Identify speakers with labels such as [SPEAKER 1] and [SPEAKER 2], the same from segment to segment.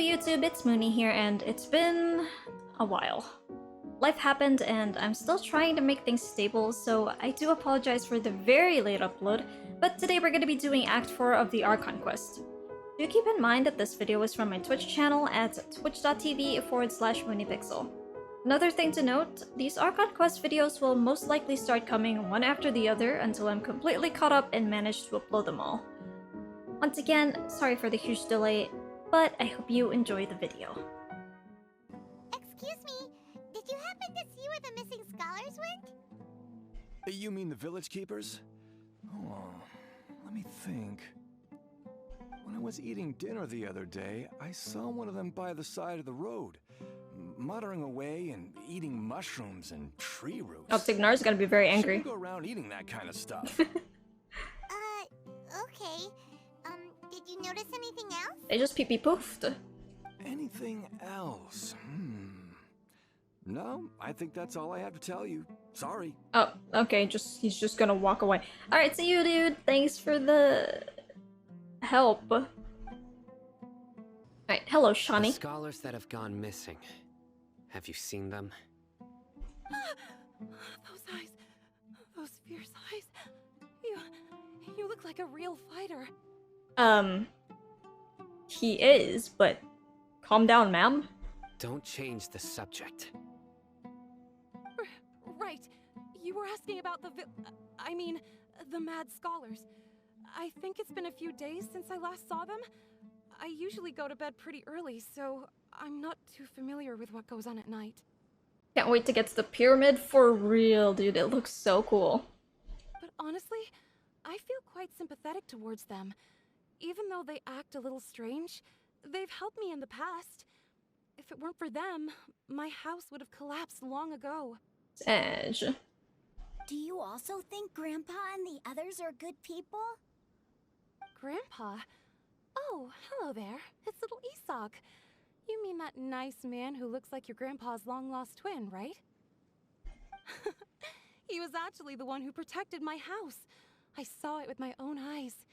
[SPEAKER 1] YouTube, it's Mooney here, and it's been a while. Life happened and I'm still trying to make things stable, so I do apologize for the very late upload, but today we're going to be doing Act 4 of the Archon quest. Do keep in mind that this video is from my Twitch channel at twitch.tv/mooneypixel. Another thing to note, these Archon quest videos will most likely start coming one after the other until I'm completely caught up and manage to upload them all. Once again, sorry for the huge delay, but I hope you enjoy the video.
[SPEAKER 2] Excuse me, did you happen to see where the missing scholars went?
[SPEAKER 3] You mean the village keepers? Oh, let me think. When I was eating dinner the other day, I saw one of them by the side of the road, muttering away and eating mushrooms and tree roots.
[SPEAKER 1] Oh, Tignar's gonna be very angry.
[SPEAKER 3] Shouldn't go around eating that kind of stuff.
[SPEAKER 2] Okay. Did you notice anything else?
[SPEAKER 1] They just pee-pee poofed.
[SPEAKER 3] Anything else? No, I think that's all I have to tell you. Sorry.
[SPEAKER 1] Oh, okay, he's just gonna walk away. Alright, see you, dude. Thanks for the help. Alright, hello, Shani.
[SPEAKER 4] The scholars that have gone missing. Have you seen them?
[SPEAKER 5] Those eyes. Those fierce eyes. You look like a real fighter.
[SPEAKER 1] He is, but calm down, ma'am.
[SPEAKER 4] Don't change the subject.
[SPEAKER 5] Right. You were asking about the the mad scholars. I think it's been a few days since I last saw them. I usually go to bed pretty early, so I'm not too familiar with what goes on at night.
[SPEAKER 1] Can't wait to get to the pyramid for real, dude. It looks so cool.
[SPEAKER 5] But honestly, I feel quite sympathetic towards them. Even though they act a little strange, they've helped me in the past. If it weren't for them, my house would have collapsed long ago.
[SPEAKER 1] Edge.
[SPEAKER 2] Do you also think Grandpa and the others are good people?
[SPEAKER 5] Grandpa? Oh, hello there. It's little Isak. You mean that nice man who looks like your grandpa's long-lost twin, right? He was actually the one who protected my house. I saw it with my own eyes.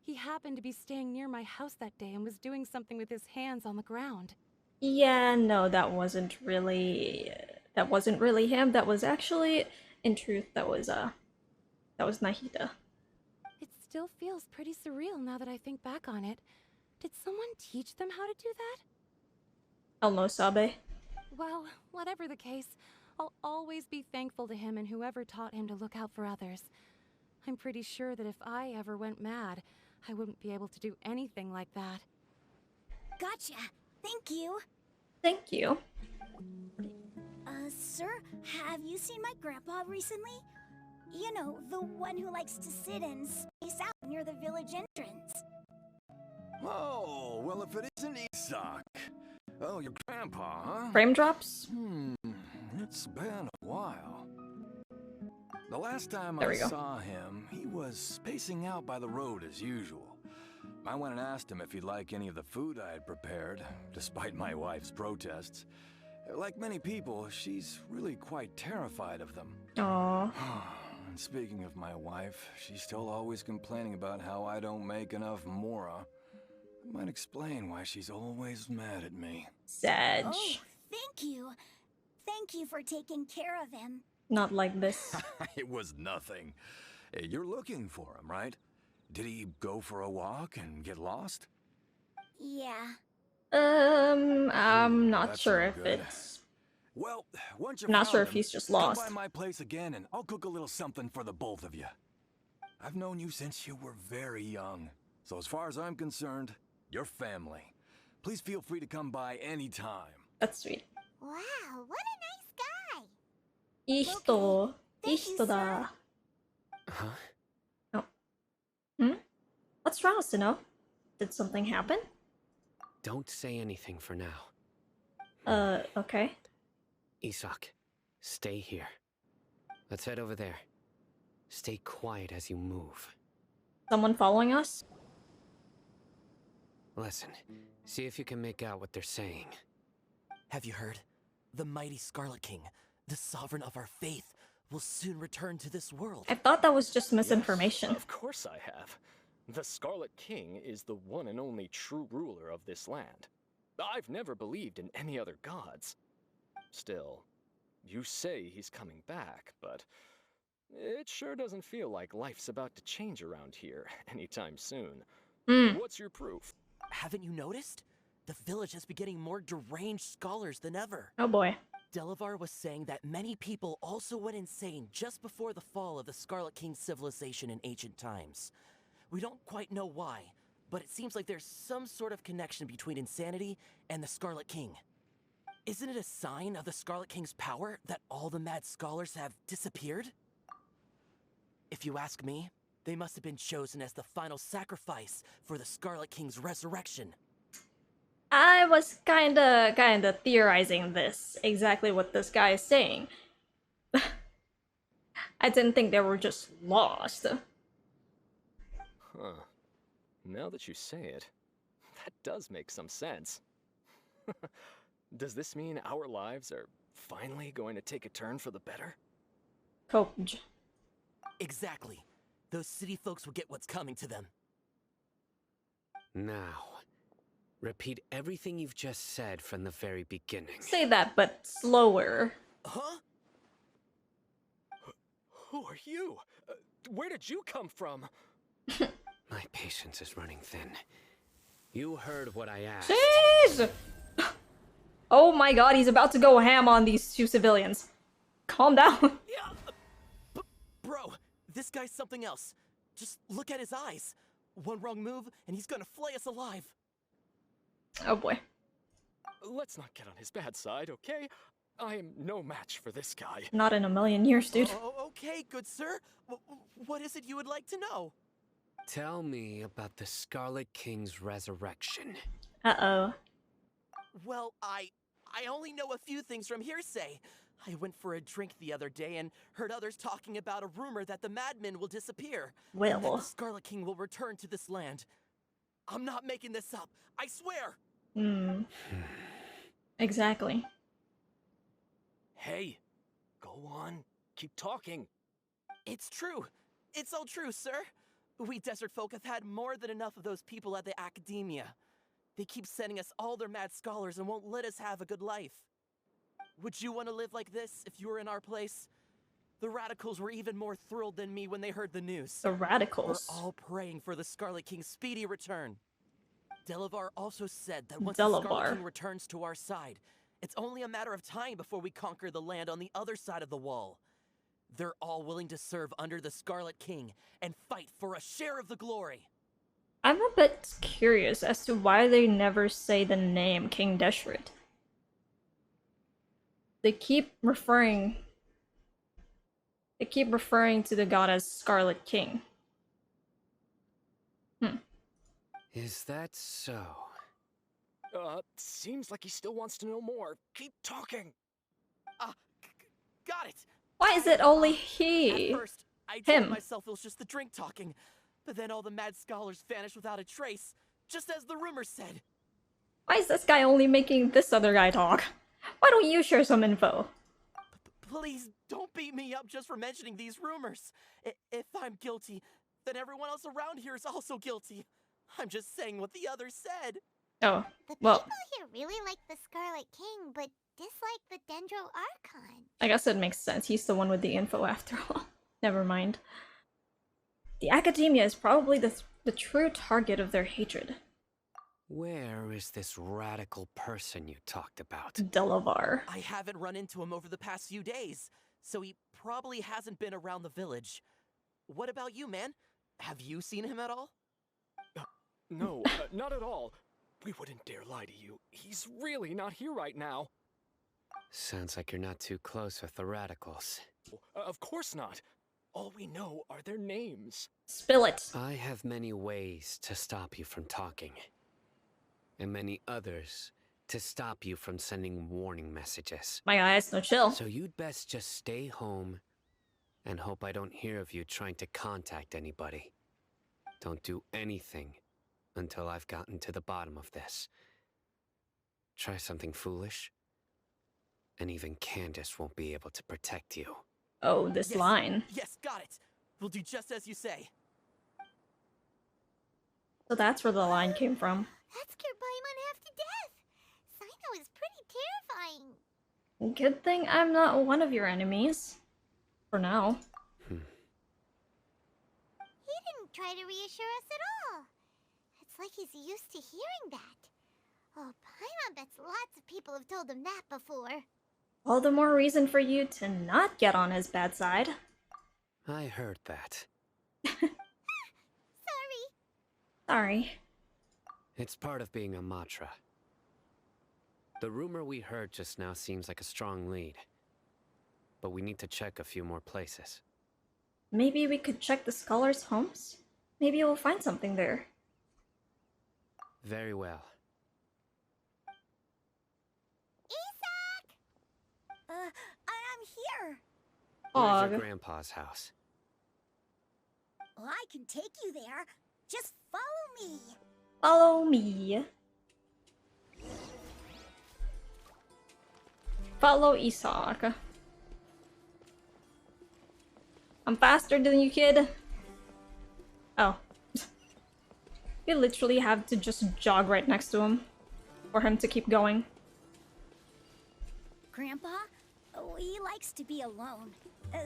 [SPEAKER 5] He happened to be staying near my house that day and was doing something with his hands on the ground.
[SPEAKER 1] Yeah, no, that wasn't really him. That was actually, in truth, that was Nahida.
[SPEAKER 5] It still feels pretty surreal now that I think back on it. Did someone teach them how to do that?
[SPEAKER 1] El no sabe.
[SPEAKER 5] Well, whatever the case, I'll always be thankful to him and whoever taught him to look out for others. I'm pretty sure that if I ever went mad, I wouldn't be able to do anything like that.
[SPEAKER 2] Gotcha. Thank you.
[SPEAKER 1] Thank you.
[SPEAKER 2] Sir, have you seen my grandpa recently? You know, the one who likes to sit and space out near the village entrance.
[SPEAKER 3] Oh, well, if it isn't Isak. Oh, your grandpa, huh?
[SPEAKER 1] Frame drops?
[SPEAKER 3] It's been a while. The last time
[SPEAKER 1] There
[SPEAKER 3] I
[SPEAKER 1] we go.
[SPEAKER 3] saw him, he was spacing out by the road as usual. I went and asked him if he'd like any of the food I had prepared, despite my wife's protests. Like many people, she's really quite terrified of them.
[SPEAKER 1] Aww.
[SPEAKER 3] And speaking of my wife, she's still always complaining about how I don't make enough mora. It might explain why she's always mad at me.
[SPEAKER 1] Sag.
[SPEAKER 2] Oh, thank you. Thank you for taking care of him.
[SPEAKER 1] Not like this.
[SPEAKER 3] It was nothing. Hey, you're looking for him, right? Did he go for a walk and get lost?
[SPEAKER 2] Yeah.
[SPEAKER 1] I'm not
[SPEAKER 3] That's
[SPEAKER 1] sure
[SPEAKER 3] no
[SPEAKER 1] if
[SPEAKER 3] good.
[SPEAKER 1] it's...
[SPEAKER 3] Well, once you're
[SPEAKER 1] Not sure
[SPEAKER 3] found
[SPEAKER 1] if
[SPEAKER 3] him,
[SPEAKER 1] he's just lost.
[SPEAKER 3] Come by my place again and I'll cook a little something for the both of you. I've known you since you were very young. So as far as I'm concerned, you're family. Please feel free to come by anytime.
[SPEAKER 1] That's sweet.
[SPEAKER 2] Wow, what a nice guy.
[SPEAKER 1] いい人。いい
[SPEAKER 2] Thank you,
[SPEAKER 1] 人だ。
[SPEAKER 4] Huh?
[SPEAKER 1] What's wrong, Suno? Did something happen?
[SPEAKER 4] Don't say anything for now.
[SPEAKER 1] Okay.
[SPEAKER 4] Isak, stay here. Let's head over there. Stay quiet as you move.
[SPEAKER 1] Someone following us?
[SPEAKER 4] Listen, see if you can make out what they're saying.
[SPEAKER 6] Have you heard? The mighty Scarlet King, the sovereign of our faith, will soon return to this world.
[SPEAKER 1] I thought that was just misinformation.
[SPEAKER 7] Yes, of course I have. The Scarlet King is the one and only true ruler of this land. I've never believed in any other gods. Still, you say he's coming back, but it sure doesn't feel like life's about to change around here anytime soon.
[SPEAKER 1] Hmm.
[SPEAKER 7] What's your proof?
[SPEAKER 6] Haven't you noticed? The village has been getting more deranged scholars than ever.
[SPEAKER 1] Oh boy.
[SPEAKER 6] Delavar was saying that many people also went insane just before the fall of the Scarlet King civilization in ancient times. We don't quite know why, but it seems like there's some sort of connection between insanity and the Scarlet King. Isn't it a sign of the Scarlet King's power that all the mad scholars have disappeared? If you ask me, they must have been chosen as the final sacrifice for the Scarlet King's resurrection.
[SPEAKER 1] I was kinda theorizing this, exactly what this guy is saying. I didn't think they were just lost.
[SPEAKER 7] Huh. Now that you say it, that does make some sense. Does this mean our lives are finally going to take a turn for the better?
[SPEAKER 1] Coach.
[SPEAKER 6] Exactly. Those city folks will get what's coming to them.
[SPEAKER 4] Now, repeat everything you've just said from the very beginning.
[SPEAKER 1] Say that, but slower.
[SPEAKER 6] Huh?
[SPEAKER 7] Who are you? Where did you come from?
[SPEAKER 4] My patience is running thin. You heard what I asked.
[SPEAKER 1] Jeez! Oh my god, he's about to go ham on these two civilians. Calm down.
[SPEAKER 6] Yeah. Bro, this guy's something else. Just look at his eyes. One wrong move, and he's gonna flay us alive.
[SPEAKER 1] Oh boy.
[SPEAKER 7] Let's not get on his bad side, okay? I am no match for this guy.
[SPEAKER 1] Not in a million years, dude.
[SPEAKER 6] Oh, okay, good sir. What is it you would like to know?
[SPEAKER 4] Tell me about the Scarlet King's resurrection.
[SPEAKER 1] Uh-oh.
[SPEAKER 6] Well, I only know a few things from hearsay. I went for a drink the other day and heard others talking about a rumor that the madmen will disappear. And that
[SPEAKER 1] Will.
[SPEAKER 6] the Scarlet King will return to this land. I'm not making this up. I swear.
[SPEAKER 1] Hmm. Exactly.
[SPEAKER 7] Hey, go on. Keep talking.
[SPEAKER 6] It's true. It's all true, sir. We desert folk have had more than enough of those people at the academia. They keep sending us all their mad scholars and won't let us have a good life. Would you want to live like this if you were in our place? The radicals were even more thrilled than me when they heard the news.
[SPEAKER 1] The radicals.
[SPEAKER 6] We're all praying for the Scarlet King's speedy return. Delavar also said that once the Scarlet King returns to our side, it's only a matter of time before we conquer the land on the other side of the wall. They're all willing to serve under the Scarlet King and fight for a share of the glory.
[SPEAKER 1] I'm a bit curious as to why they never say the name King Deshret. They keep referring to the god as Scarlet King.
[SPEAKER 4] Is that so?
[SPEAKER 7] Seems like he still wants to know more. Keep talking.
[SPEAKER 6] Got it.
[SPEAKER 1] Why is it only he?
[SPEAKER 6] At first, I told
[SPEAKER 1] Him.
[SPEAKER 6] myself it was just the drink talking, but then all the mad scholars vanished without a trace, just as the rumors said.
[SPEAKER 1] Why is this guy only making this other guy talk? Why don't you share some info?
[SPEAKER 6] Please don't beat me up just for mentioning these rumors. If I'm guilty, then everyone else around here is also guilty. I'm just saying what the others said.
[SPEAKER 1] Oh,
[SPEAKER 2] The
[SPEAKER 1] well,
[SPEAKER 2] people here really like the Scarlet King, but dislike the Dendro Archon.
[SPEAKER 1] I guess it makes sense. He's the one with the info after all. Never mind. The academia is probably the true target of their hatred.
[SPEAKER 4] Where is this radical person you talked about?
[SPEAKER 1] Delavar.
[SPEAKER 6] I haven't run into him over the past few days, so he probably hasn't been around the village. What about you, man? Have you seen him at all?
[SPEAKER 7] No, not at all. We wouldn't dare lie to you. He's really not here right now.
[SPEAKER 4] Sounds like you're not too close with the radicals.
[SPEAKER 7] Of course not. All we know are their names.
[SPEAKER 1] Spill it.
[SPEAKER 4] I have many ways to stop you from talking. And many others to stop you from sending warning messages.
[SPEAKER 1] My eyes, no chill.
[SPEAKER 4] So you'd best just stay home and hope I don't hear of you trying to contact anybody. Don't do anything until I've gotten to the bottom of this. Try something foolish, and even Candace won't be able to protect you.
[SPEAKER 1] Oh, this
[SPEAKER 6] Yes,
[SPEAKER 1] line.
[SPEAKER 6] Yes, got it. We'll do just as you say.
[SPEAKER 1] So that's where the line came from.
[SPEAKER 2] That scared Paimon half to death.
[SPEAKER 1] Good thing I'm not one of your enemies. For now.
[SPEAKER 2] He didn't try to reassure us at all. It's like he's used to hearing that. Oh, Paimon bets lots of people have told him that before.
[SPEAKER 1] All the more reason for you to not get on his bad side.
[SPEAKER 4] I heard that.
[SPEAKER 2] Sorry.
[SPEAKER 1] Sorry.
[SPEAKER 4] It's part of being a Matra. The rumor we heard just now seems like a strong lead. But we need to check a few more places.
[SPEAKER 1] Maybe we could check the scholars' homes? Maybe we'll find something there.
[SPEAKER 4] Very well.
[SPEAKER 2] Isak! I'm here.
[SPEAKER 4] Where's
[SPEAKER 1] Og.
[SPEAKER 4] your grandpa's house?
[SPEAKER 2] Well, I can take you there. Just follow me.
[SPEAKER 1] Follow me. Follow Isak. I'm faster than you, kid. Oh. You literally have to just jog right next to him for him to keep going.
[SPEAKER 2] Grandpa? Oh, he likes to be alone.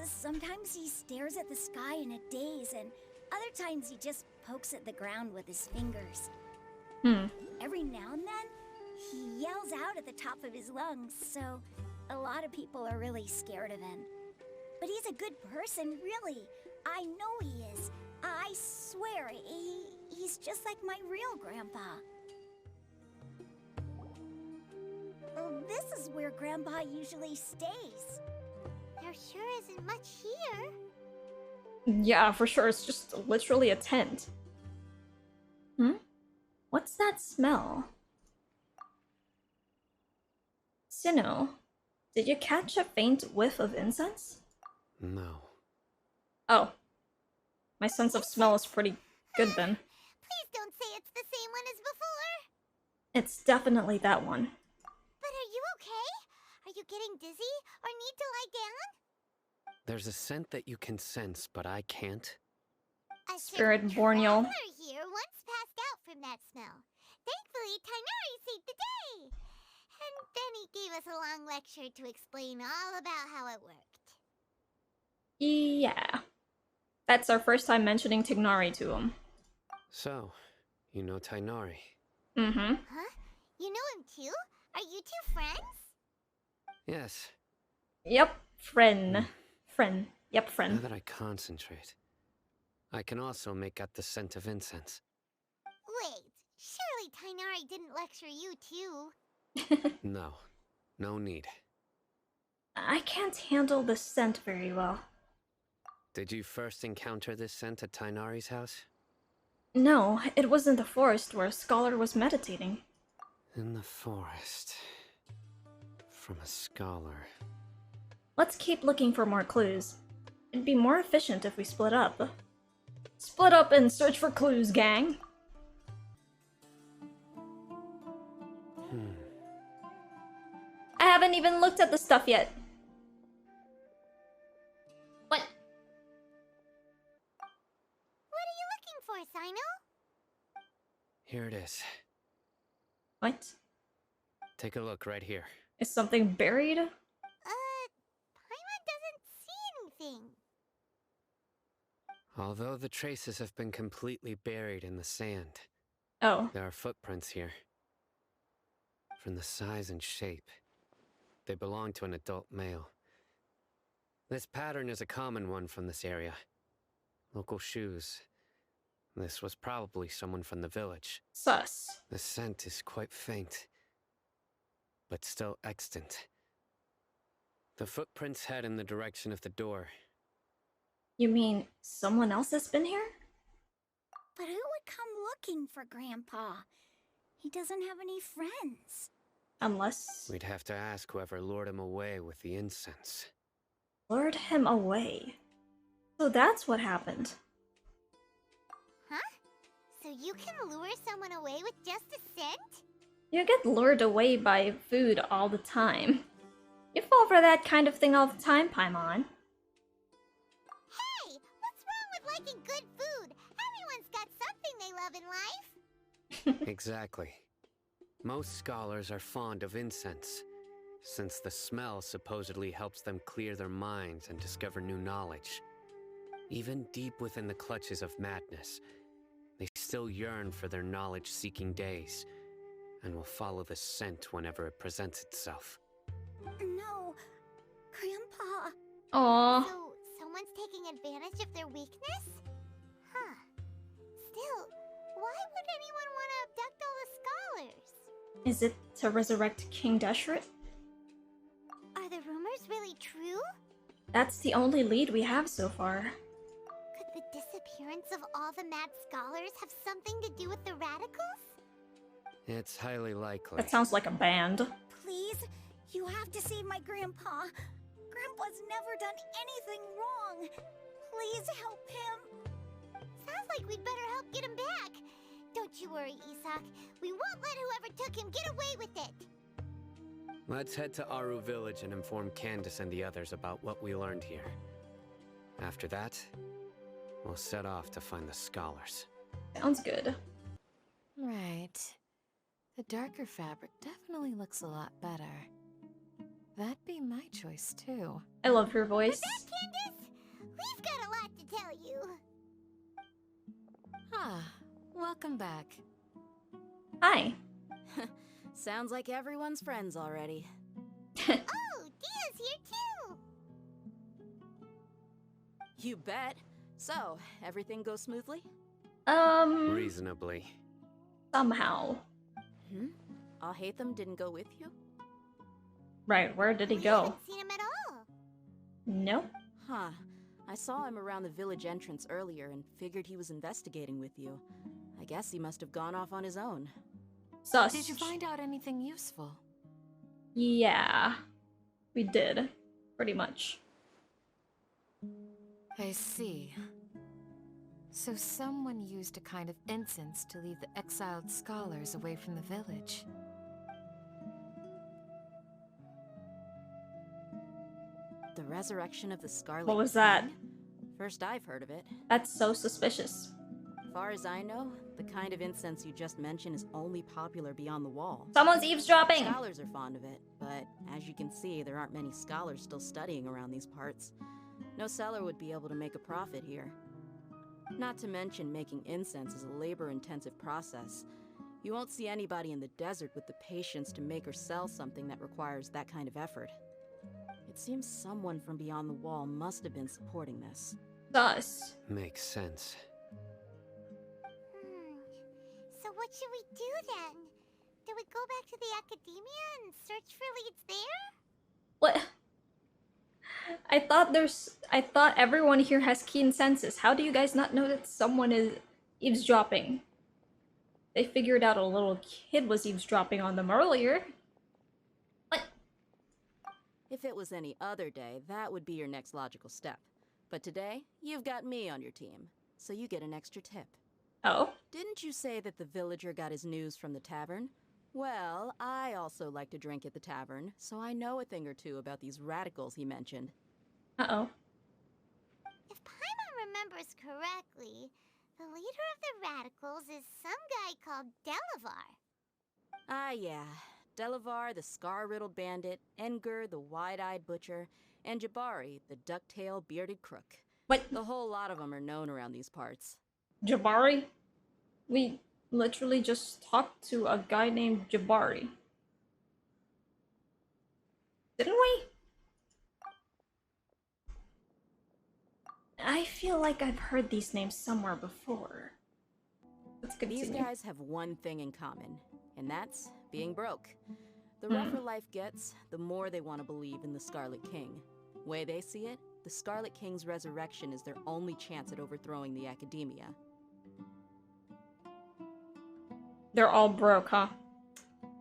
[SPEAKER 2] Sometimes he stares at the sky in a daze, and other times he just pokes at the ground with his fingers. Every now and then, he yells out at the top of his lungs, so a lot of people are really scared of him. But he's a good person, really. I know he is. I swear, he's just like my real grandpa. This is where Grandpa usually stays. There sure isn't much here.
[SPEAKER 1] Yeah, for sure. It's just literally a tent. What's that smell? Sinnoh, did you catch a faint whiff of incense?
[SPEAKER 4] No.
[SPEAKER 1] Oh. My sense of smell is pretty good then.
[SPEAKER 2] Please don't say it's the same one as before.
[SPEAKER 1] It's definitely that one.
[SPEAKER 2] But are you okay? Are you getting dizzy or need to lie down?
[SPEAKER 4] There's a scent that you can sense, but I can't.
[SPEAKER 2] A
[SPEAKER 1] Spirit
[SPEAKER 2] certain
[SPEAKER 1] Borneal.
[SPEAKER 2] traveler here once passed out from that smell. Thankfully, Tainari saved the day. And then he gave us a long lecture to explain all about how it worked.
[SPEAKER 1] Yeah. That's our first time mentioning Tignari to him.
[SPEAKER 4] So, you know Tainari.
[SPEAKER 2] Huh? You know him too? Are you two friends?
[SPEAKER 4] Yes.
[SPEAKER 1] Yep, friend. Friend. Yep,
[SPEAKER 4] Now
[SPEAKER 1] friend.
[SPEAKER 4] that I concentrate, I can also make out the scent of incense.
[SPEAKER 2] Wait, surely Tainari didn't lecture you too.
[SPEAKER 4] No. No need.
[SPEAKER 1] I can't handle the scent very well.
[SPEAKER 4] Did you first encounter this scent at Tainari's house?
[SPEAKER 1] No, it was in the forest where a scholar was meditating.
[SPEAKER 4] In the forest. From a scholar.
[SPEAKER 1] Let's keep looking for more clues. It'd be more efficient if we split up. Split up and search for clues, gang! I haven't even looked at the stuff yet. What?
[SPEAKER 2] What are you looking for, Sino?
[SPEAKER 4] Here it is.
[SPEAKER 1] What?
[SPEAKER 4] Take a look right here.
[SPEAKER 1] Is something buried?
[SPEAKER 2] Paimon doesn't see anything.
[SPEAKER 4] Although the traces have been completely buried in the sand,
[SPEAKER 1] Oh.
[SPEAKER 4] there are footprints here. From the size and shape, they belong to an adult male. This pattern is a common one from this area. Local shoes. This was probably someone from the village.
[SPEAKER 1] Sus.
[SPEAKER 4] The scent is quite faint, but still extant. The footprints head in the direction of the door.
[SPEAKER 1] You mean someone else has been here?
[SPEAKER 2] But who would come looking for Grandpa? He doesn't have any friends.
[SPEAKER 1] Unless
[SPEAKER 4] We'd have to ask whoever lured him away with the incense.
[SPEAKER 1] lured him away. So that's what happened.
[SPEAKER 2] Huh? So you can lure someone away with just a scent?
[SPEAKER 1] You get lured away by food all the time. You fall for that kind of thing all the time, Paimon.
[SPEAKER 2] Hey, what's wrong with liking good food? Everyone's got something they love in life.
[SPEAKER 4] Exactly. Most scholars are fond of incense, since the smell supposedly helps them clear their minds and discover new knowledge. Even deep within the clutches of madness, they still yearn for their knowledge-seeking days, and will follow the scent whenever it presents itself.
[SPEAKER 2] No, Grandpa.
[SPEAKER 1] Aww.
[SPEAKER 8] So, someone's taking advantage of their weakness? Huh. Still, why would anyone want to abduct all the scholars?
[SPEAKER 1] Is it to resurrect King Deshret?
[SPEAKER 8] Are the rumors really true?
[SPEAKER 1] That's the only lead we have so far.
[SPEAKER 8] Could the disappearance of all the mad scholars have something to do with the radicals?
[SPEAKER 4] It's highly likely.
[SPEAKER 1] That sounds like a band.
[SPEAKER 2] Please, you have to save my grandpa. Grandpa's never done anything wrong. Please help him.
[SPEAKER 8] Sounds like we'd better help get him back. Don't you worry, Isak. We won't let whoever took him get away with it.
[SPEAKER 4] Let's head to Aru Village and inform Candace and the others about what we learned here. After that, we'll set off to find the scholars.
[SPEAKER 1] Sounds good.
[SPEAKER 9] Right. The darker fabric definitely looks a lot better. That'd be my choice, too.
[SPEAKER 1] I love her voice.
[SPEAKER 8] Candace, we've got a lot to tell you.
[SPEAKER 9] Ah, welcome back.
[SPEAKER 1] Hi.
[SPEAKER 10] Sounds like everyone's friends already.
[SPEAKER 8] Oh, Dia's here too.
[SPEAKER 10] You bet. So, everything goes smoothly?
[SPEAKER 4] Reasonably.
[SPEAKER 1] Somehow.
[SPEAKER 10] Alhaitham didn't go with you?
[SPEAKER 1] Right, where did he
[SPEAKER 8] We
[SPEAKER 1] go?
[SPEAKER 8] haven't seen him at all.
[SPEAKER 1] Nope.
[SPEAKER 10] Huh. I saw him around the village entrance earlier and figured he was investigating with you. I guess he must have gone off on his own.
[SPEAKER 1] Sus.
[SPEAKER 9] Did you find out anything useful?
[SPEAKER 1] Yeah. We did. Pretty much.
[SPEAKER 9] I see. So someone used a kind of incense to lead the exiled scholars away from the village.
[SPEAKER 10] The resurrection of the Scarlet
[SPEAKER 1] What was that?
[SPEAKER 10] King? First I've heard of it.
[SPEAKER 1] That's so suspicious.
[SPEAKER 10] Far as I know, the kind of incense you just mentioned is only popular beyond the wall.
[SPEAKER 1] Someone's eavesdropping!
[SPEAKER 10] Scholars are fond of it, but as you can see, there aren't many scholars still studying around these parts. No seller would be able to make a profit here. Not to mention making incense is a labor-intensive process. You won't see anybody in the desert with the patience to make or sell something that requires that kind of effort. It seems someone from beyond the wall must have been supporting this.
[SPEAKER 1] Sus.
[SPEAKER 4] Makes sense.
[SPEAKER 8] So what should we do then? Do we go back to the academia and search for leads there?
[SPEAKER 1] What? I thought everyone here has keen senses. How do you guys not know that someone is eavesdropping? They figured out a little kid was eavesdropping on them earlier. What?
[SPEAKER 10] If it was any other day, that would be your next logical step. But today, you've got me on your team, so you get an extra tip.
[SPEAKER 1] Oh?
[SPEAKER 10] Didn't you say that the villager got his news from the tavern? Well, I also like to drink at the tavern, so I know a thing or two about these radicals he mentioned.
[SPEAKER 1] Uh-oh.
[SPEAKER 8] If Paimon remembers correctly, the leader of the radicals is some guy called Delavar.
[SPEAKER 10] Ah, yeah. Delavar, the scar-riddled bandit, Engur, the wide-eyed butcher, and Jabari, the duck-tail bearded crook.
[SPEAKER 1] What?
[SPEAKER 10] The whole lot of them are known around these parts.
[SPEAKER 1] Jabari? We literally just talked to a guy named Jabari. Didn't we? I feel like I've heard these names somewhere before. Let's continue.
[SPEAKER 10] These guys have one thing in common, and that's being broke. The rougher life gets, the more they want to believe in the Scarlet King. Way they see it, the Scarlet King's resurrection is their only chance at overthrowing the academia.
[SPEAKER 1] They're all broke, huh?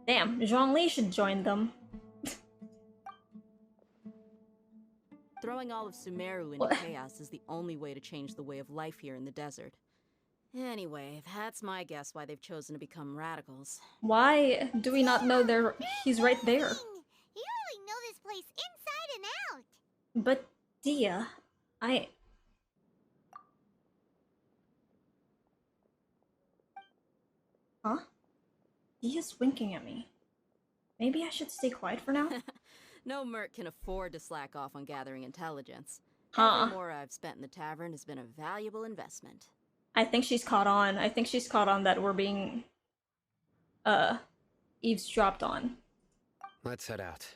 [SPEAKER 1] Damn, Zhongli should join them.
[SPEAKER 10] Throwing all of Sumeru into chaos is the only way to change the way of life here in the desert. Anyway, that's my guess why they've chosen to become radicals.
[SPEAKER 1] Why do we not know he's right there?
[SPEAKER 8] You really know this place inside and out.
[SPEAKER 1] But Dia, Huh? Dia's winking at me. Maybe I should stay quiet for now?
[SPEAKER 10] No merc can afford to slack off on gathering intelligence.
[SPEAKER 1] Huh.
[SPEAKER 10] Every more I've spent in the tavern has been a valuable investment.
[SPEAKER 1] I think she's caught on. I think she's caught on that we're being eavesdropped on.
[SPEAKER 4] Let's head out.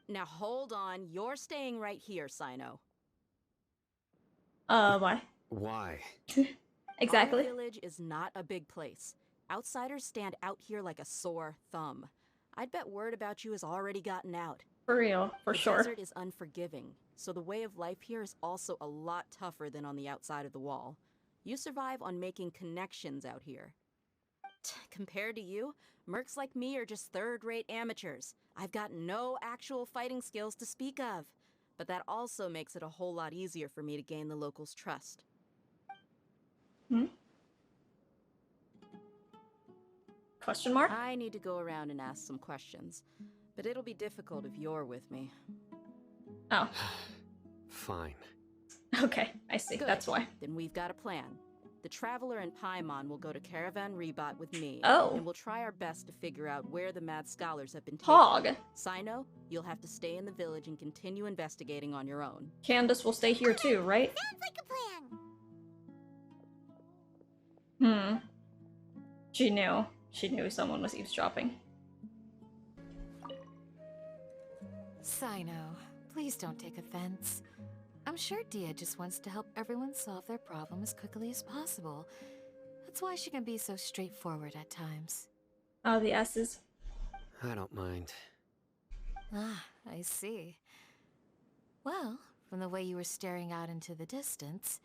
[SPEAKER 10] Now hold on, you're staying right here, Sino.
[SPEAKER 1] Why?
[SPEAKER 4] Why?
[SPEAKER 1] Exactly.
[SPEAKER 10] Our village is not a big place. Outsiders stand out here like a sore thumb. I'd bet word about you has already gotten out.
[SPEAKER 1] For real, for
[SPEAKER 10] the
[SPEAKER 1] sure.
[SPEAKER 10] desert is unforgiving, so the way of life here is also a lot tougher than on the outside of the wall. You survive on making connections out here. Compared to you, mercs like me are just third-rate amateurs. I've got no actual fighting skills to speak of. But that also makes it a whole lot easier for me to gain the locals' trust.
[SPEAKER 1] Hmm? Question mark?
[SPEAKER 10] I need to go around and ask some questions, but it'll be difficult if you're with me.
[SPEAKER 1] Oh.
[SPEAKER 4] Fine.
[SPEAKER 1] Okay, I see.
[SPEAKER 10] Good.
[SPEAKER 1] That's why.
[SPEAKER 10] Then we've got a plan. The Traveler and Paimon will go to Caravan Rebot with me.
[SPEAKER 1] Oh.
[SPEAKER 10] And we'll try our best to figure out where the mad scholars have been taken.
[SPEAKER 1] Hog.
[SPEAKER 10] Sino, you'll have to stay in the village and continue investigating on your own.
[SPEAKER 1] Candace will stay here too, right?
[SPEAKER 8] Sounds like a plan.
[SPEAKER 1] She knew. She knew someone was eavesdropping.
[SPEAKER 9] Sino, please don't take offense. I'm sure Dia just wants to help everyone solve their problem as quickly as possible. That's why she can be so straightforward at times.
[SPEAKER 1] Oh, the S's.
[SPEAKER 4] I don't mind.
[SPEAKER 9] Ah, I see. Well, from the way you were staring out into the distance,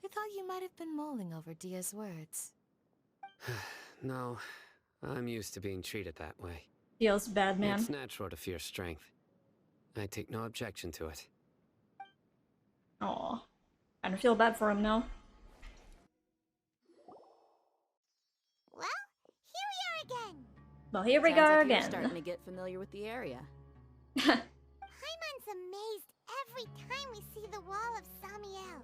[SPEAKER 9] I thought you might have been mulling over Dia's words.
[SPEAKER 4] No, I'm used to being treated that way.
[SPEAKER 1] Feels bad, man.
[SPEAKER 4] It's natural to fear strength. I take no objection to it.
[SPEAKER 1] Aw. I don't feel bad for him now.
[SPEAKER 8] Well, here we are again.
[SPEAKER 1] Well, here we
[SPEAKER 10] Sounds
[SPEAKER 1] go
[SPEAKER 10] like
[SPEAKER 1] again.
[SPEAKER 10] You're starting to get familiar with the area.
[SPEAKER 8] Paimon's amazed every time we see the wall of Samiel.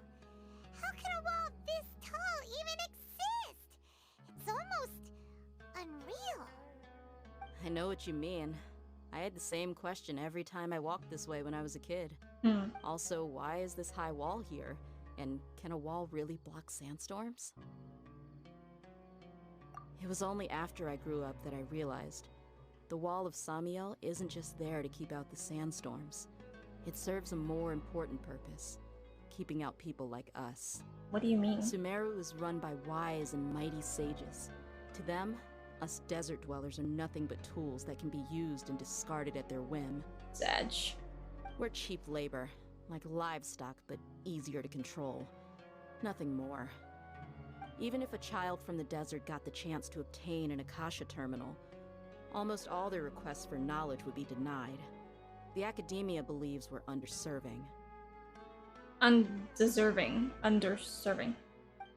[SPEAKER 8] How can a wall this tall even exist? It's almost unreal.
[SPEAKER 10] I know what you mean. I had the same question every time I walked this way when I was a kid. Also, why is this high wall here? And can a wall really block sandstorms? It was only after I grew up that I realized the wall of Samiel isn't just there to keep out the sandstorms. It serves a more important purpose, keeping out people like us.
[SPEAKER 1] What do you mean?
[SPEAKER 10] Sumeru is run by wise and mighty sages. To them, us desert dwellers are nothing but tools that can be used and discarded at their whim.
[SPEAKER 1] Sag.
[SPEAKER 10] We're cheap labor, like livestock, but easier to control. Nothing more. Even if a child from the desert got the chance to obtain an Akasha terminal, almost all their requests for knowledge would be denied. The academia believes we're underserving.
[SPEAKER 1] Undeserving. Underserving.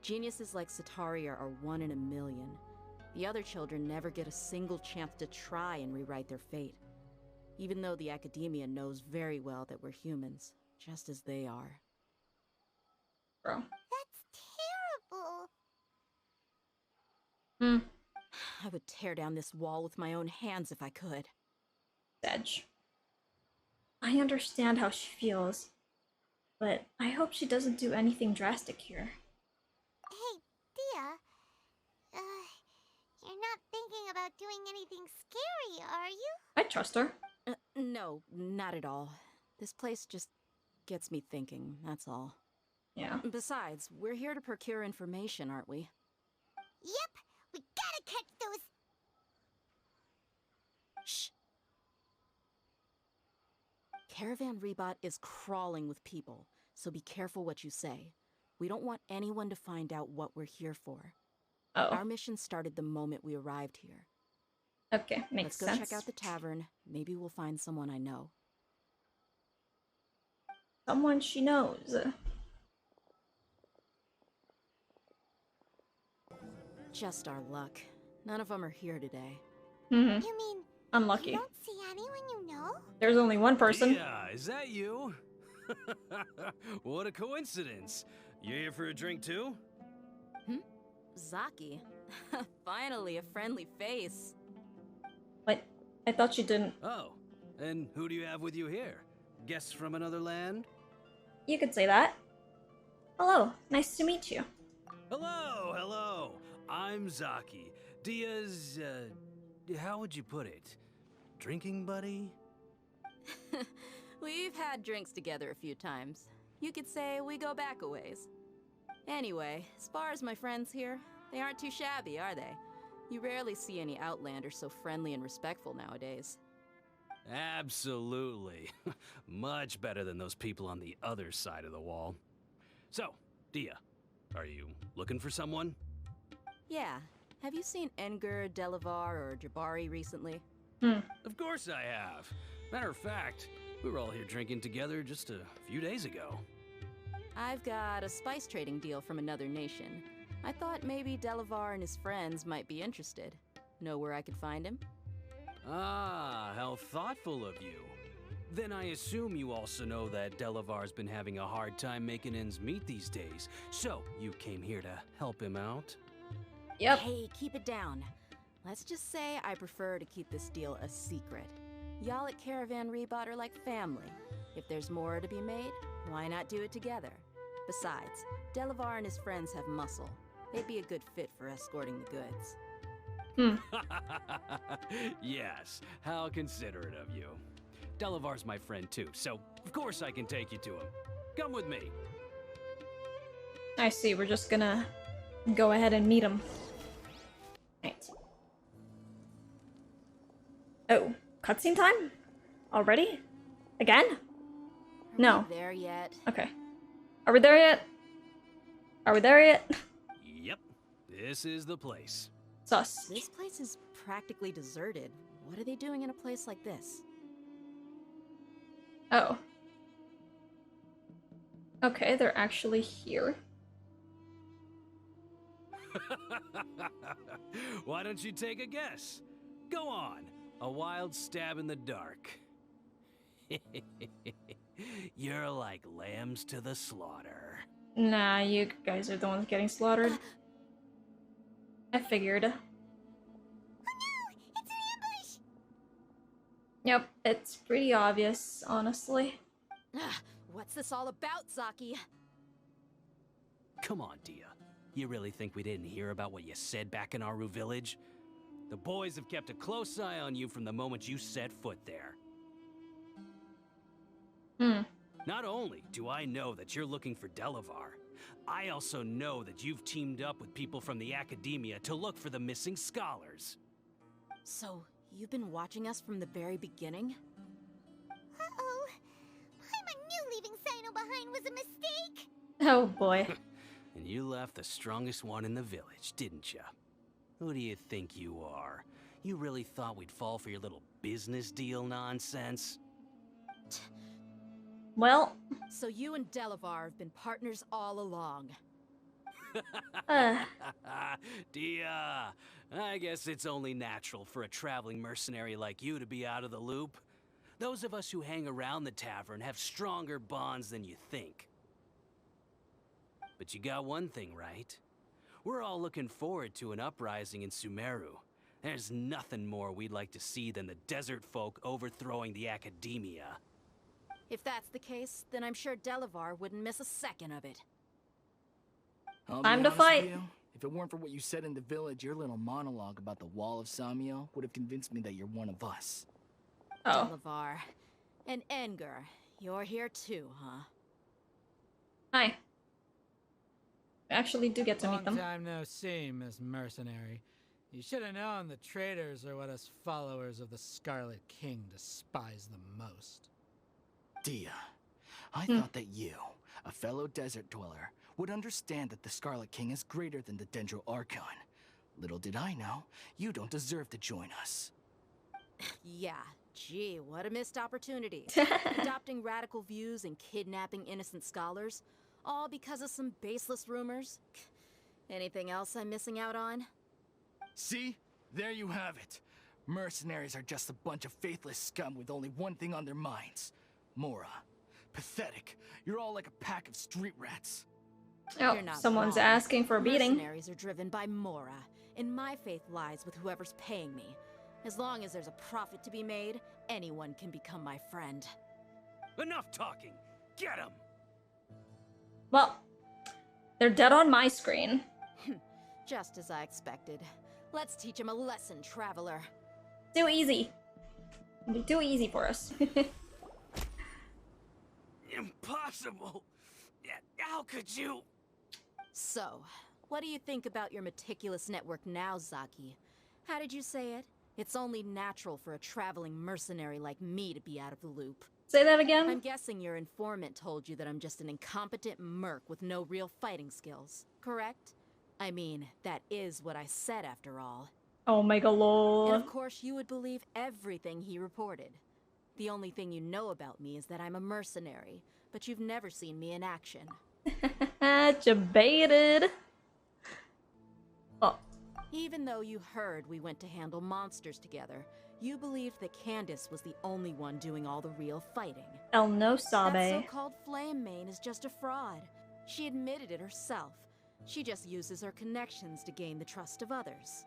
[SPEAKER 10] Geniuses like Sataria are 1 in a million. The other children never get a single chance to try and rewrite their fate. Even though the academia knows very well that we're humans, just as they are.
[SPEAKER 1] Bro.
[SPEAKER 8] That's
[SPEAKER 1] Hmm.
[SPEAKER 10] I would tear down this wall with my own hands if I could.
[SPEAKER 1] Sag. I understand how she feels, but I hope she doesn't do anything drastic here.
[SPEAKER 8] Hey, Dia. You're not thinking about doing anything scary, are you?
[SPEAKER 1] I trust her.
[SPEAKER 10] No, not at all. This place just gets me thinking, that's all.
[SPEAKER 1] Yeah.
[SPEAKER 10] Besides, we're here to procure information, aren't we?
[SPEAKER 8] Yep, we gotta catch those.
[SPEAKER 10] Shh. Caravan Rebot is crawling with people, so be careful what you say. We don't want anyone to find out what we're here for.
[SPEAKER 1] Oh.
[SPEAKER 10] Our mission started the moment we arrived here.
[SPEAKER 1] Okay, makes sense.
[SPEAKER 10] Let's go check out the tavern. Maybe we'll find someone I know.
[SPEAKER 1] Someone she knows.
[SPEAKER 10] Just our luck. None of them are here today.
[SPEAKER 1] Mm-hmm.
[SPEAKER 8] You mean
[SPEAKER 1] Unlucky.
[SPEAKER 8] you don't see anyone you know?
[SPEAKER 1] There's only one person.
[SPEAKER 11] Yeah, is that you? What a coincidence. You here for a drink too?
[SPEAKER 10] Zaki. Finally, a friendly face.
[SPEAKER 1] What? I thought she didn't.
[SPEAKER 11] Oh, And who do you have with you here? Guests from another land?
[SPEAKER 1] You could say that. Hello, nice to meet you.
[SPEAKER 11] Hello, hello. I'm Zaki. Dia's, how would you put it? Drinking buddy?
[SPEAKER 10] We've had drinks together a few times. You could say we go back a ways. Anyway, as far as my friends here, they aren't too shabby, are they? You rarely see any Outlanders so friendly and respectful nowadays.
[SPEAKER 11] Absolutely. Much better than those people on the other side of the wall. So, Dia, are you looking for someone?
[SPEAKER 10] Yeah. Have you seen Enger, Delavar, or Jabari recently?
[SPEAKER 11] Of course I have. Matter of fact, we were all here drinking together just a few days ago.
[SPEAKER 10] I've got a spice trading deal from another nation. I thought maybe Delavar and his friends might be interested. Know where I could find him?
[SPEAKER 11] Ah, how thoughtful of you. Then I assume you also know that Delavar's been having a hard time making ends meet these days, so you came here to help him out?
[SPEAKER 1] Yep.
[SPEAKER 10] Hey, keep it down. Let's just say I prefer to keep this deal a secret. Y'all at Caravan Rebot are like family. If there's more to be made, why not do it together? Besides, Delavar and his friends have muscle. They'd be a good fit for escorting the goods.
[SPEAKER 11] Yes, how considerate of you. Delavar's my friend too, so of course I can take you to him. Come with me.
[SPEAKER 1] I see, we're just gonna go ahead and meet him. Right. Oh, cutscene time? Already? Again? No.
[SPEAKER 10] Are we there yet?
[SPEAKER 1] Okay. Are we there yet? Are we there yet?
[SPEAKER 11] Yep, this is the place.
[SPEAKER 1] Sus.
[SPEAKER 10] This place is practically deserted. What are they doing in a place like this?
[SPEAKER 1] Oh. Okay, they're actually here.
[SPEAKER 11] Why don't you take a guess? Go on, a wild stab in the dark. You're like lambs to the slaughter.
[SPEAKER 1] Nah, you guys are the ones getting slaughtered. I figured.
[SPEAKER 8] Oh no! It's an ambush!
[SPEAKER 1] Yep, it's pretty obvious, honestly.
[SPEAKER 10] What's this all about, Zaki?
[SPEAKER 11] Come on, Dia. You really think we didn't hear about what you said back in Aru village? The boys have kept a close eye on you from the moment you set foot there. Not only do I know that you're looking for Delavar, I also know that you've teamed up with people from the academia to look for the missing scholars.
[SPEAKER 10] So, you've been watching us from the very beginning?
[SPEAKER 8] Uh-oh. Paimon knew leaving Sino behind was a mistake!
[SPEAKER 1] Oh boy.
[SPEAKER 11] And you left the strongest one in the village, didn't ya? Who do you think you are? You really thought we'd fall for your little business deal nonsense?
[SPEAKER 1] Well.
[SPEAKER 10] So you and Delavar have been partners all along.
[SPEAKER 11] Dia, I guess it's only natural for a traveling mercenary like you to be out of the loop. Those of us who hang around the tavern have stronger bonds than you think. But you got one thing right. We're all looking forward to an uprising in Sumeru. There's nothing more we'd like to see than the desert folk overthrowing the academia.
[SPEAKER 10] If that's the case, then I'm sure Delavar wouldn't miss a second of it.
[SPEAKER 1] Time to fight.
[SPEAKER 12] If it weren't for what you said in the village, your little monologue about the Wall of Samiel would have convinced me that you're one of us.
[SPEAKER 1] Oh.
[SPEAKER 10] Delavar. And Enger, you're here too, huh?
[SPEAKER 1] Hi. We actually do get to meet them.
[SPEAKER 13] Long time no see, Miss Mercenary. You should have known the traitors are what us followers of the Scarlet King despise the most.
[SPEAKER 12] Dia, I thought that you, a fellow desert dweller, would understand that the Scarlet King is greater than the Dendro Archon. Little did I know, you don't deserve to join us.
[SPEAKER 10] Yeah, gee, what a missed opportunity. Adopting radical views and kidnapping innocent scholars, all because of some baseless rumors. Anything else I'm missing out on?
[SPEAKER 12] See? There you have it. Mercenaries are just a bunch of faithless scum with only one thing on their minds. Mora. Pathetic. You're all like a pack of street rats.
[SPEAKER 1] Oh, someone's asking for a beating.
[SPEAKER 10] Mercenaries are driven by Mora, and my faith lies with whoever's paying me. As long as there's a profit to be made, anyone can become my friend.
[SPEAKER 11] Enough talking! Get him!
[SPEAKER 1] Well, they're dead on my screen.
[SPEAKER 10] Just as I expected. Let's teach him a lesson, traveler.
[SPEAKER 1] Too easy. It'll be too easy for us.
[SPEAKER 11] Impossible! How could you?
[SPEAKER 10] So, what do you think about your meticulous network now, Zaki? How did you say it? It's only natural for a traveling mercenary like me to be out of the loop.
[SPEAKER 1] Say that again?
[SPEAKER 10] I'm guessing your informant told you that I'm just an incompetent merc with no real fighting skills, correct? I mean, that is what I said after all.
[SPEAKER 1] Oh my god, lol.
[SPEAKER 10] And of course you would believe everything he reported. The only thing you know about me is that I'm a mercenary, but you've never seen me in action.
[SPEAKER 1] Debated. Oh.
[SPEAKER 10] Even though you heard we went to handle monsters together, you believed that Candace was the only one doing all the real fighting.
[SPEAKER 1] El no
[SPEAKER 10] That
[SPEAKER 1] sabe.
[SPEAKER 10] so-called Flame Mane is just a fraud. She admitted it herself. She just uses her connections to gain the trust of others.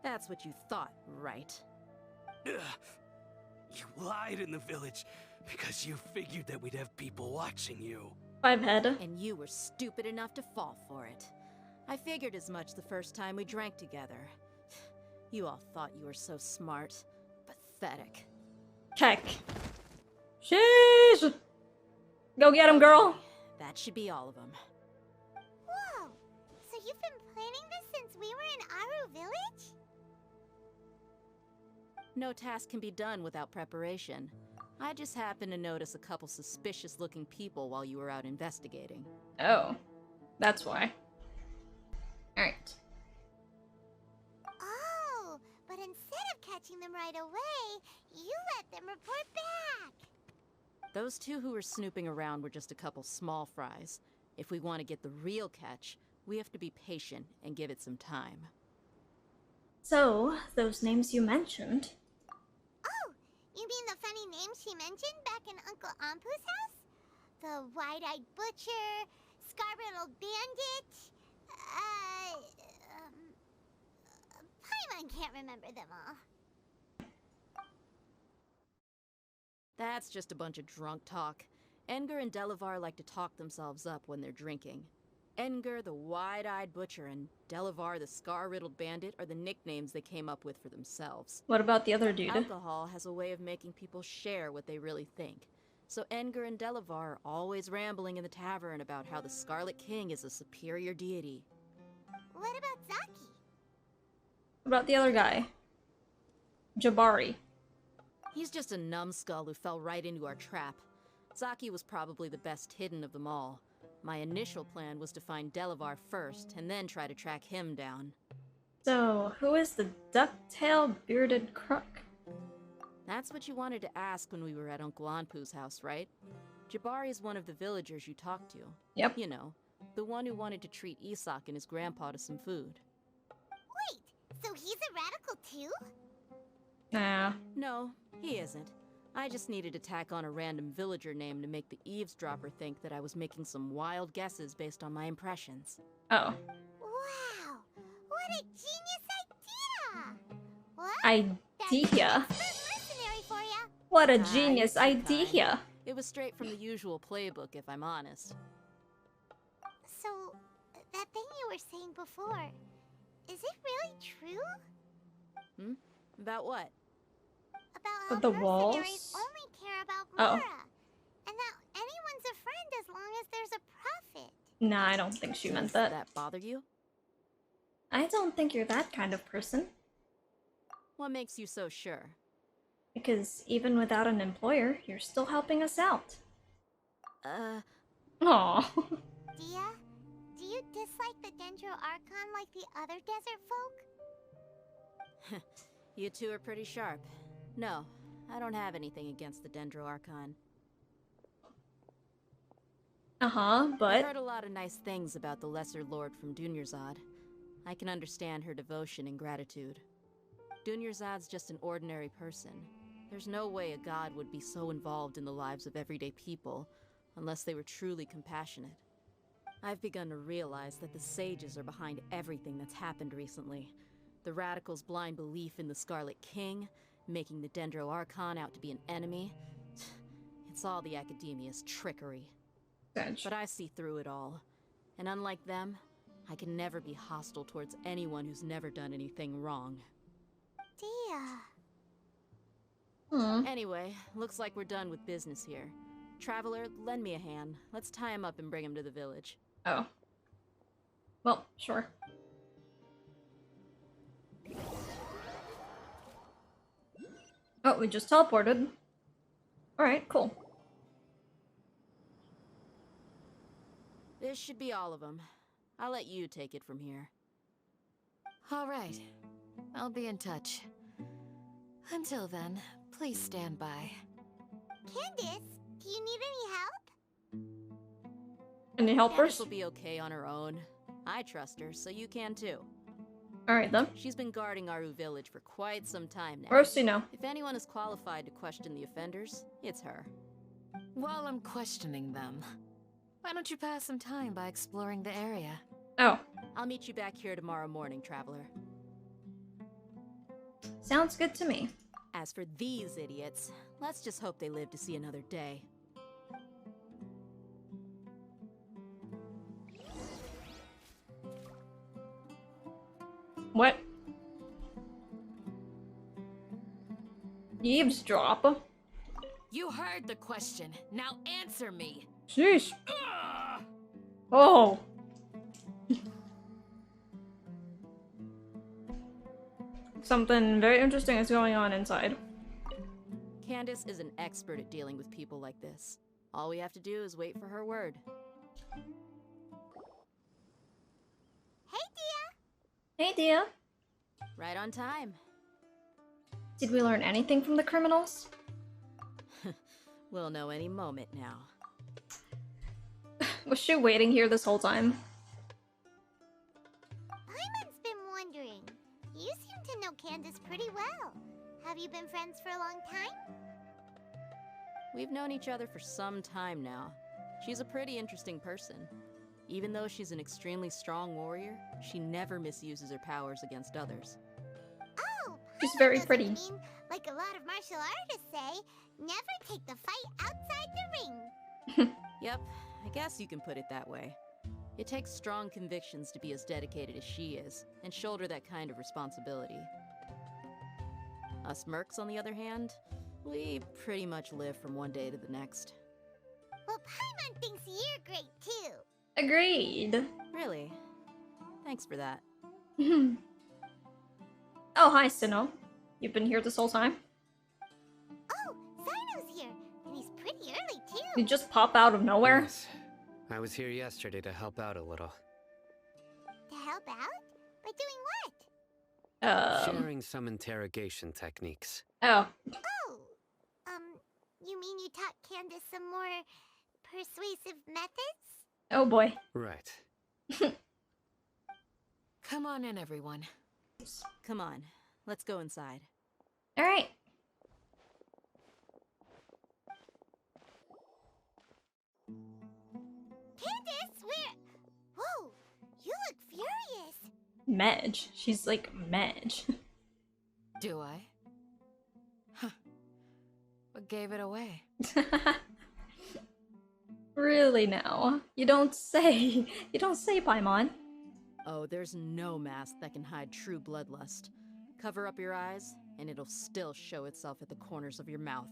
[SPEAKER 10] That's what you thought, right?
[SPEAKER 11] Ugh. You lied in the village because you figured that we'd have people watching you.
[SPEAKER 1] 5 head.
[SPEAKER 10] And you were stupid enough to fall for it. I figured as much the first time we drank together. You all thought you were so smart. Pathetic.
[SPEAKER 1] Check. Sheesh! Go get him, girl!
[SPEAKER 10] That should be all of them.
[SPEAKER 8] Whoa! So you've been planning this since we were in Aru Village?
[SPEAKER 10] No task can be done without preparation. I just happened to notice a couple suspicious-looking people while you were out investigating.
[SPEAKER 1] Oh. That's why. Alright.
[SPEAKER 8] Oh, but instead of catching them right away, you let them report back.
[SPEAKER 10] Those two who were snooping around were just a couple small fries. If we want to get the real catch, we have to be patient and give it some time.
[SPEAKER 1] So, those names you mentioned.
[SPEAKER 8] Oh, you mean the funny names she mentioned back in Uncle Ampu's house? The wide-eyed butcher, scar-riddled bandit, Paimon can't remember them all.
[SPEAKER 10] That's just a bunch of drunk talk. Edgar and Delavar like to talk themselves up when they're drinking. Edgar, the wide-eyed butcher, and Delavar, the scar-riddled bandit, are the nicknames they came up with for themselves.
[SPEAKER 1] What about the other dude?
[SPEAKER 10] Alcohol has a way of making people share what they really think. So Edgar and Delavar are always rambling in the tavern about how the Scarlet King is a superior deity.
[SPEAKER 8] What about Zaki?
[SPEAKER 1] What about the other guy? Jabari.
[SPEAKER 10] He's just a numbskull who fell right into our trap. Zaki was probably the best hidden of them all. My initial plan was to find Delavar first, and then try to track him down.
[SPEAKER 1] So, who is the duck-tailed bearded crook?
[SPEAKER 10] That's what you wanted to ask when we were at Uncle Anpu's house, right? Jabari is one of the villagers you talked to.
[SPEAKER 1] Yep.
[SPEAKER 10] You know, the one who wanted to treat Isak and his grandpa to some food.
[SPEAKER 8] Wait, so he's a radical too?
[SPEAKER 1] Nah.
[SPEAKER 10] No, he isn't. I just needed to tack on a random villager name to make the eavesdropper think that I was making some wild guesses based on my impressions.
[SPEAKER 1] Oh.
[SPEAKER 8] Wow, what a genius idea! What?
[SPEAKER 1] Idea?
[SPEAKER 8] Mercenary for ya.
[SPEAKER 1] What a genius
[SPEAKER 10] It's kind.
[SPEAKER 1] idea!
[SPEAKER 10] It was straight from the usual playbook, if I'm honest.
[SPEAKER 8] So, that thing you were saying before, is it really true?
[SPEAKER 10] Hmm? About what?
[SPEAKER 8] About
[SPEAKER 1] With
[SPEAKER 8] how
[SPEAKER 1] the
[SPEAKER 8] mercenaries
[SPEAKER 1] walls?
[SPEAKER 8] only care about
[SPEAKER 1] Oh.
[SPEAKER 8] Mora, and that anyone's a friend as long as there's a profit.
[SPEAKER 1] Nah, I don't think she meant
[SPEAKER 10] Does
[SPEAKER 1] that.
[SPEAKER 10] that bother you?
[SPEAKER 1] I don't think you're that kind of person.
[SPEAKER 10] What makes you so sure?
[SPEAKER 1] Because even without an employer, you're still helping us out. Aww.
[SPEAKER 8] Dia, do you dislike the Dendro Archon like the other desert folk?
[SPEAKER 10] You two are pretty sharp. No, I don't have anything against the Dendro Archon.
[SPEAKER 1] Uh-huh,
[SPEAKER 10] I
[SPEAKER 1] but...
[SPEAKER 10] heard a lot of nice things about the Lesser Lord from Dunyarzad. I can understand her devotion and gratitude. Dunyarzad's just an ordinary person. There's no way a god would be so involved in the lives of everyday people, unless they were truly compassionate. I've begun to realize that the sages are behind everything that's happened recently. The Radicals' blind belief in the Scarlet King, making the Dendro Archon out to be an enemy. It's all the Academia's trickery. But I see through it all. And unlike them, I can never be hostile towards anyone who's never done anything wrong.
[SPEAKER 8] Dia.
[SPEAKER 10] Anyway, looks like we're done with business here. Traveler, lend me a hand. Let's tie him up and bring him to the village.
[SPEAKER 1] Oh. Well, sure. Oh, we just teleported. Alright, cool.
[SPEAKER 10] This should be all of them. I'll let you take it from here.
[SPEAKER 9] All right. I'll be in touch. Until then, please stand by.
[SPEAKER 8] Candace, do you need any help?
[SPEAKER 1] Any helpers?
[SPEAKER 10] Candace will be okay on her own. I trust her, so you can too.
[SPEAKER 1] Alright then.
[SPEAKER 10] She's been guarding Aru village for quite some time now.
[SPEAKER 1] Roasty now.
[SPEAKER 10] If anyone is qualified to question the offenders, it's her.
[SPEAKER 9] While I'm questioning them, why don't you pass some time by exploring the area?
[SPEAKER 1] Oh.
[SPEAKER 10] I'll meet you back here tomorrow morning, Traveler.
[SPEAKER 1] Sounds good to me.
[SPEAKER 10] As for these idiots, let's just hope they live to see another day.
[SPEAKER 1] What? Eavesdrop?
[SPEAKER 9] You heard the question. Now answer me.
[SPEAKER 1] Sheesh. Oh. Something very interesting is going on inside.
[SPEAKER 10] Candace is an expert at dealing with people like this. All we have to do is wait for her word.
[SPEAKER 8] Hey, Dia.
[SPEAKER 1] Hey, Dia.
[SPEAKER 10] Right on time.
[SPEAKER 1] Did we learn anything from the criminals?
[SPEAKER 10] We'll know any moment now.
[SPEAKER 1] Was she waiting here this whole time?
[SPEAKER 8] Paimon's been wondering. You seem to know Candace pretty well. Have you been friends for a long time?
[SPEAKER 10] We've known each other for some time now. She's a pretty interesting person. Even though she's an extremely strong warrior, she never misuses her powers against others.
[SPEAKER 8] Oh,
[SPEAKER 1] she's
[SPEAKER 8] Paimon
[SPEAKER 1] very
[SPEAKER 8] doesn't
[SPEAKER 1] pretty.
[SPEAKER 8] Mean, like a lot of martial artists say, never take the fight outside the ring.
[SPEAKER 10] Yep, I guess you can put it that way. It takes strong convictions to be as dedicated as she is, and shoulder that kind of responsibility. Us mercs, on the other hand, we pretty much live from one day to the next.
[SPEAKER 8] Well, Paimon thinks you're great too.
[SPEAKER 1] Agreed.
[SPEAKER 10] Really? Thanks for that.
[SPEAKER 1] Oh, hi, Sinnoh. You've been here this whole time?
[SPEAKER 8] Oh, Sino's here, and he's pretty early too.
[SPEAKER 1] You just pop out of nowhere?
[SPEAKER 4] Yes. I was here yesterday to help out a little.
[SPEAKER 8] To help out? By doing what?
[SPEAKER 4] Sharing some interrogation techniques.
[SPEAKER 1] Oh.
[SPEAKER 8] Oh, you mean you taught Candace some more persuasive methods?
[SPEAKER 1] Oh boy.
[SPEAKER 4] Right.
[SPEAKER 9] Come on in, everyone.
[SPEAKER 10] Come on, let's go inside.
[SPEAKER 1] Alright.
[SPEAKER 8] Candace, where? Whoa, you look furious.
[SPEAKER 1] Medj. She's like Medj.
[SPEAKER 9] Do I? Huh. What gave it away?
[SPEAKER 1] Really now? You don't say. You don't say, Paimon.
[SPEAKER 10] Oh, there's no mask that can hide true bloodlust. Cover up your eyes, and it'll still show itself at the corners of your mouth.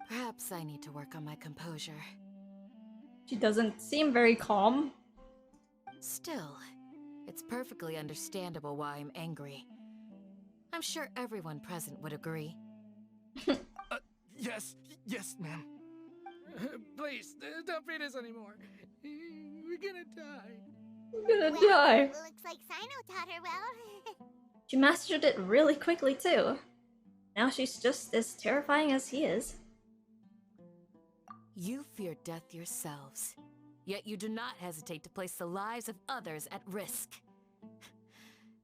[SPEAKER 9] Perhaps I need to work on my composure.
[SPEAKER 1] She doesn't seem very calm.
[SPEAKER 9] Still, it's perfectly understandable why I'm angry. I'm sure everyone present would agree.
[SPEAKER 12] Yes, ma'am. Please, don't beat us anymore. We're gonna die.
[SPEAKER 1] We're gonna die.
[SPEAKER 8] Looks like Sino taught her well.
[SPEAKER 1] She mastered it really quickly too. Now she's just as terrifying as he is.
[SPEAKER 9] You fear death yourselves, yet you do not hesitate to place the lives of others at risk.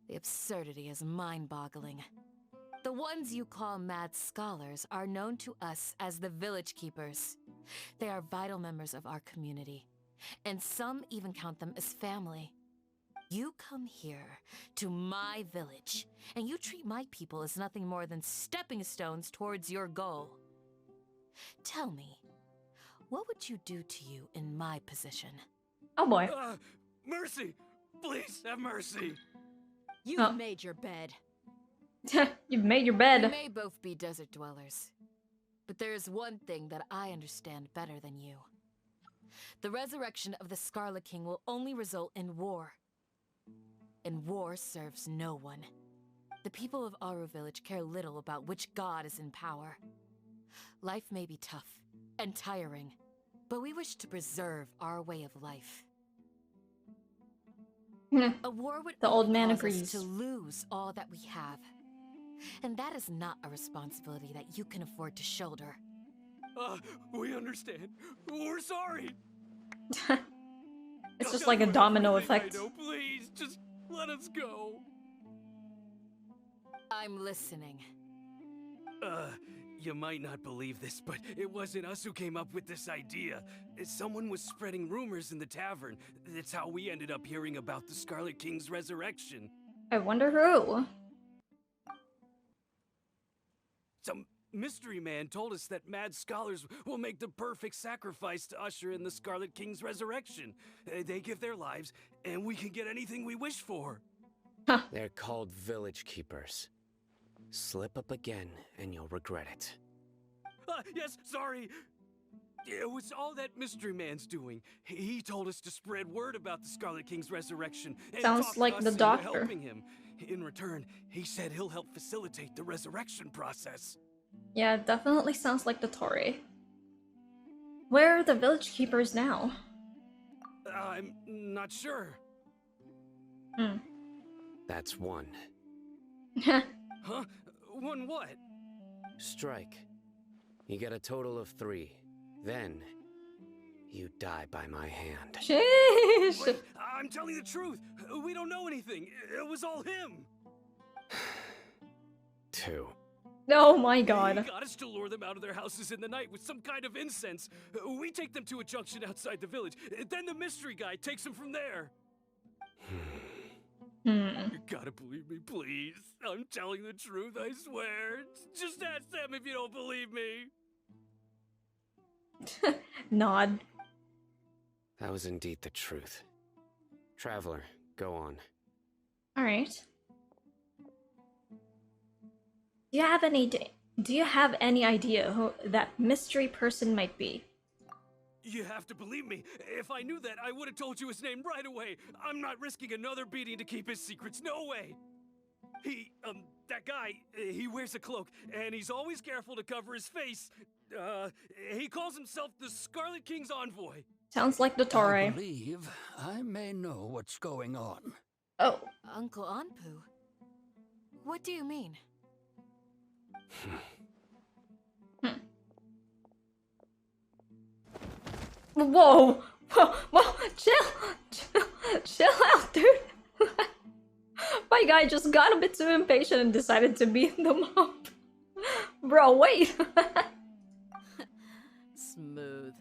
[SPEAKER 9] The absurdity is mind-boggling. The ones you call mad scholars are known to us as the Village Keepers. They are vital members of our community, and some even count them as family. You come here to my village, and you treat my people as nothing more than stepping stones towards your goal. Tell me, what would you do to you in my position?
[SPEAKER 1] Oh boy.
[SPEAKER 11] Mercy! Please have mercy!
[SPEAKER 10] You've made your bed.
[SPEAKER 1] You've made your bed.
[SPEAKER 9] We may both be desert dwellers, but there is one thing that I understand better than you. The resurrection of the Scarlet King will only result in war. And war serves no one. The people of Aru Village care little about which god is in power. Life may be tough and tiring, but we wish to preserve our way of life. A war would
[SPEAKER 1] The old man
[SPEAKER 9] cause us
[SPEAKER 1] agrees.
[SPEAKER 9] to lose all that we have. And that is not a responsibility that you can afford to shoulder.
[SPEAKER 11] We understand. We're sorry.
[SPEAKER 1] It's just like a domino effect.
[SPEAKER 11] I know, please, just let us go.
[SPEAKER 9] I'm listening.
[SPEAKER 11] You might not believe this, but it wasn't us who came up with this idea. Someone was spreading rumors in the tavern. That's how we ended up hearing about the Scarlet King's resurrection.
[SPEAKER 1] I wonder who.
[SPEAKER 11] Some mystery man told us that mad scholars will make the perfect sacrifice to usher in the Scarlet King's resurrection. They give their lives, and we can get anything we wish for.
[SPEAKER 4] They're called village keepers. Slip up again, and you'll regret it.
[SPEAKER 11] Yes, sorry. It was all that mystery man's doing. He told us to spread word about the Scarlet King's resurrection. And
[SPEAKER 1] Sounds
[SPEAKER 11] talk
[SPEAKER 1] like
[SPEAKER 11] us
[SPEAKER 1] the
[SPEAKER 11] into
[SPEAKER 1] doctor.
[SPEAKER 11] helping him. In return, he said he'll help facilitate the resurrection process.
[SPEAKER 1] Yeah, it definitely sounds like the Tory. Where are the village keepers now?
[SPEAKER 11] I'm not sure.
[SPEAKER 4] That's one.
[SPEAKER 11] Huh? One what?
[SPEAKER 4] Strike. You get a total of 3. Then, you die by my hand.
[SPEAKER 1] Sheesh!
[SPEAKER 11] Wait, I'm telling the truth. We don't know anything. It was all him.
[SPEAKER 4] 2.
[SPEAKER 1] Oh my god.
[SPEAKER 11] He got us to lure them out of their houses in the night with some kind of incense. We take them to a junction outside the village. Then the mystery guy takes them from there. You gotta believe me, please. I'm telling the truth, I swear. Just ask them if you don't believe me.
[SPEAKER 1] Nod.
[SPEAKER 4] That was indeed the truth. Traveler, go on.
[SPEAKER 1] Alright. Do you have any idea who that mystery person might be?
[SPEAKER 11] You have to believe me. If I knew that, I would have told you his name right away. I'm not risking another beating to keep his secrets. No way. That guy, he wears a cloak, and he's always careful to cover his face. He calls himself the Scarlet King's envoy.
[SPEAKER 1] Sounds like the Tory.
[SPEAKER 14] I believe I may know what's going on.
[SPEAKER 1] Oh.
[SPEAKER 9] Uncle Anpu? What do you mean?
[SPEAKER 1] Whoa! Whoa! Chill out, dude! My guy just got a bit too impatient and decided to beat them up. Bro, wait!
[SPEAKER 10] Smooth.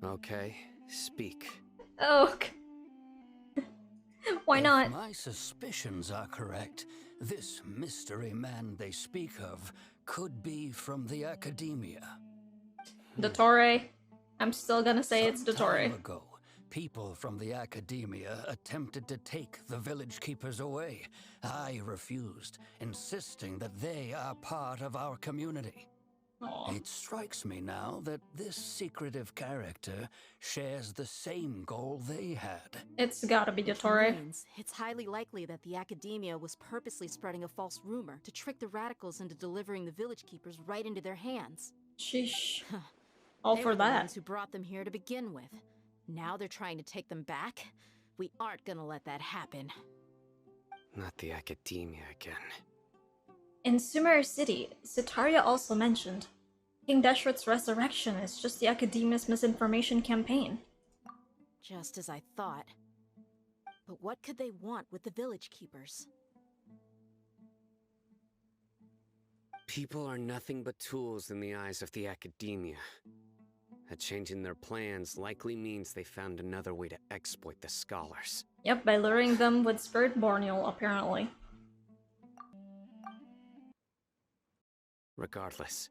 [SPEAKER 4] Okay, speak.
[SPEAKER 1] Okay. Why not?
[SPEAKER 14] If my suspicions are correct, this mystery man they speak of could be from the academia.
[SPEAKER 1] The Tory. I'm still gonna say it's the
[SPEAKER 14] Some
[SPEAKER 1] Tory.
[SPEAKER 14] time ago, people from the academia attempted to take the village keepers away. I refused, insisting that they are part of our community.
[SPEAKER 1] Aww.
[SPEAKER 14] It strikes me now that this secretive character shares the same goal they had.
[SPEAKER 1] It's gotta be the
[SPEAKER 10] Which
[SPEAKER 1] Tory.
[SPEAKER 10] means it's highly likely that the academia was purposely spreading a false rumor to trick the radicals into delivering the village keepers right into their hands.
[SPEAKER 1] Sheesh. All
[SPEAKER 10] They
[SPEAKER 1] for
[SPEAKER 10] were the
[SPEAKER 1] that.
[SPEAKER 10] ones who brought them here to begin with. Now they're trying to take them back? We aren't gonna let that happen.
[SPEAKER 4] Not the academia again.
[SPEAKER 1] In Sumer City, Sitaria also mentioned, King Deshret's resurrection is just the Academia's misinformation campaign.
[SPEAKER 10] Just as I thought. But what could they want with the village keepers?
[SPEAKER 4] People are nothing but tools in the eyes of the academia. A change in their plans likely means they found another way to exploit the scholars.
[SPEAKER 1] Yep, by luring them with spirit borneal, apparently.
[SPEAKER 4] Regardless,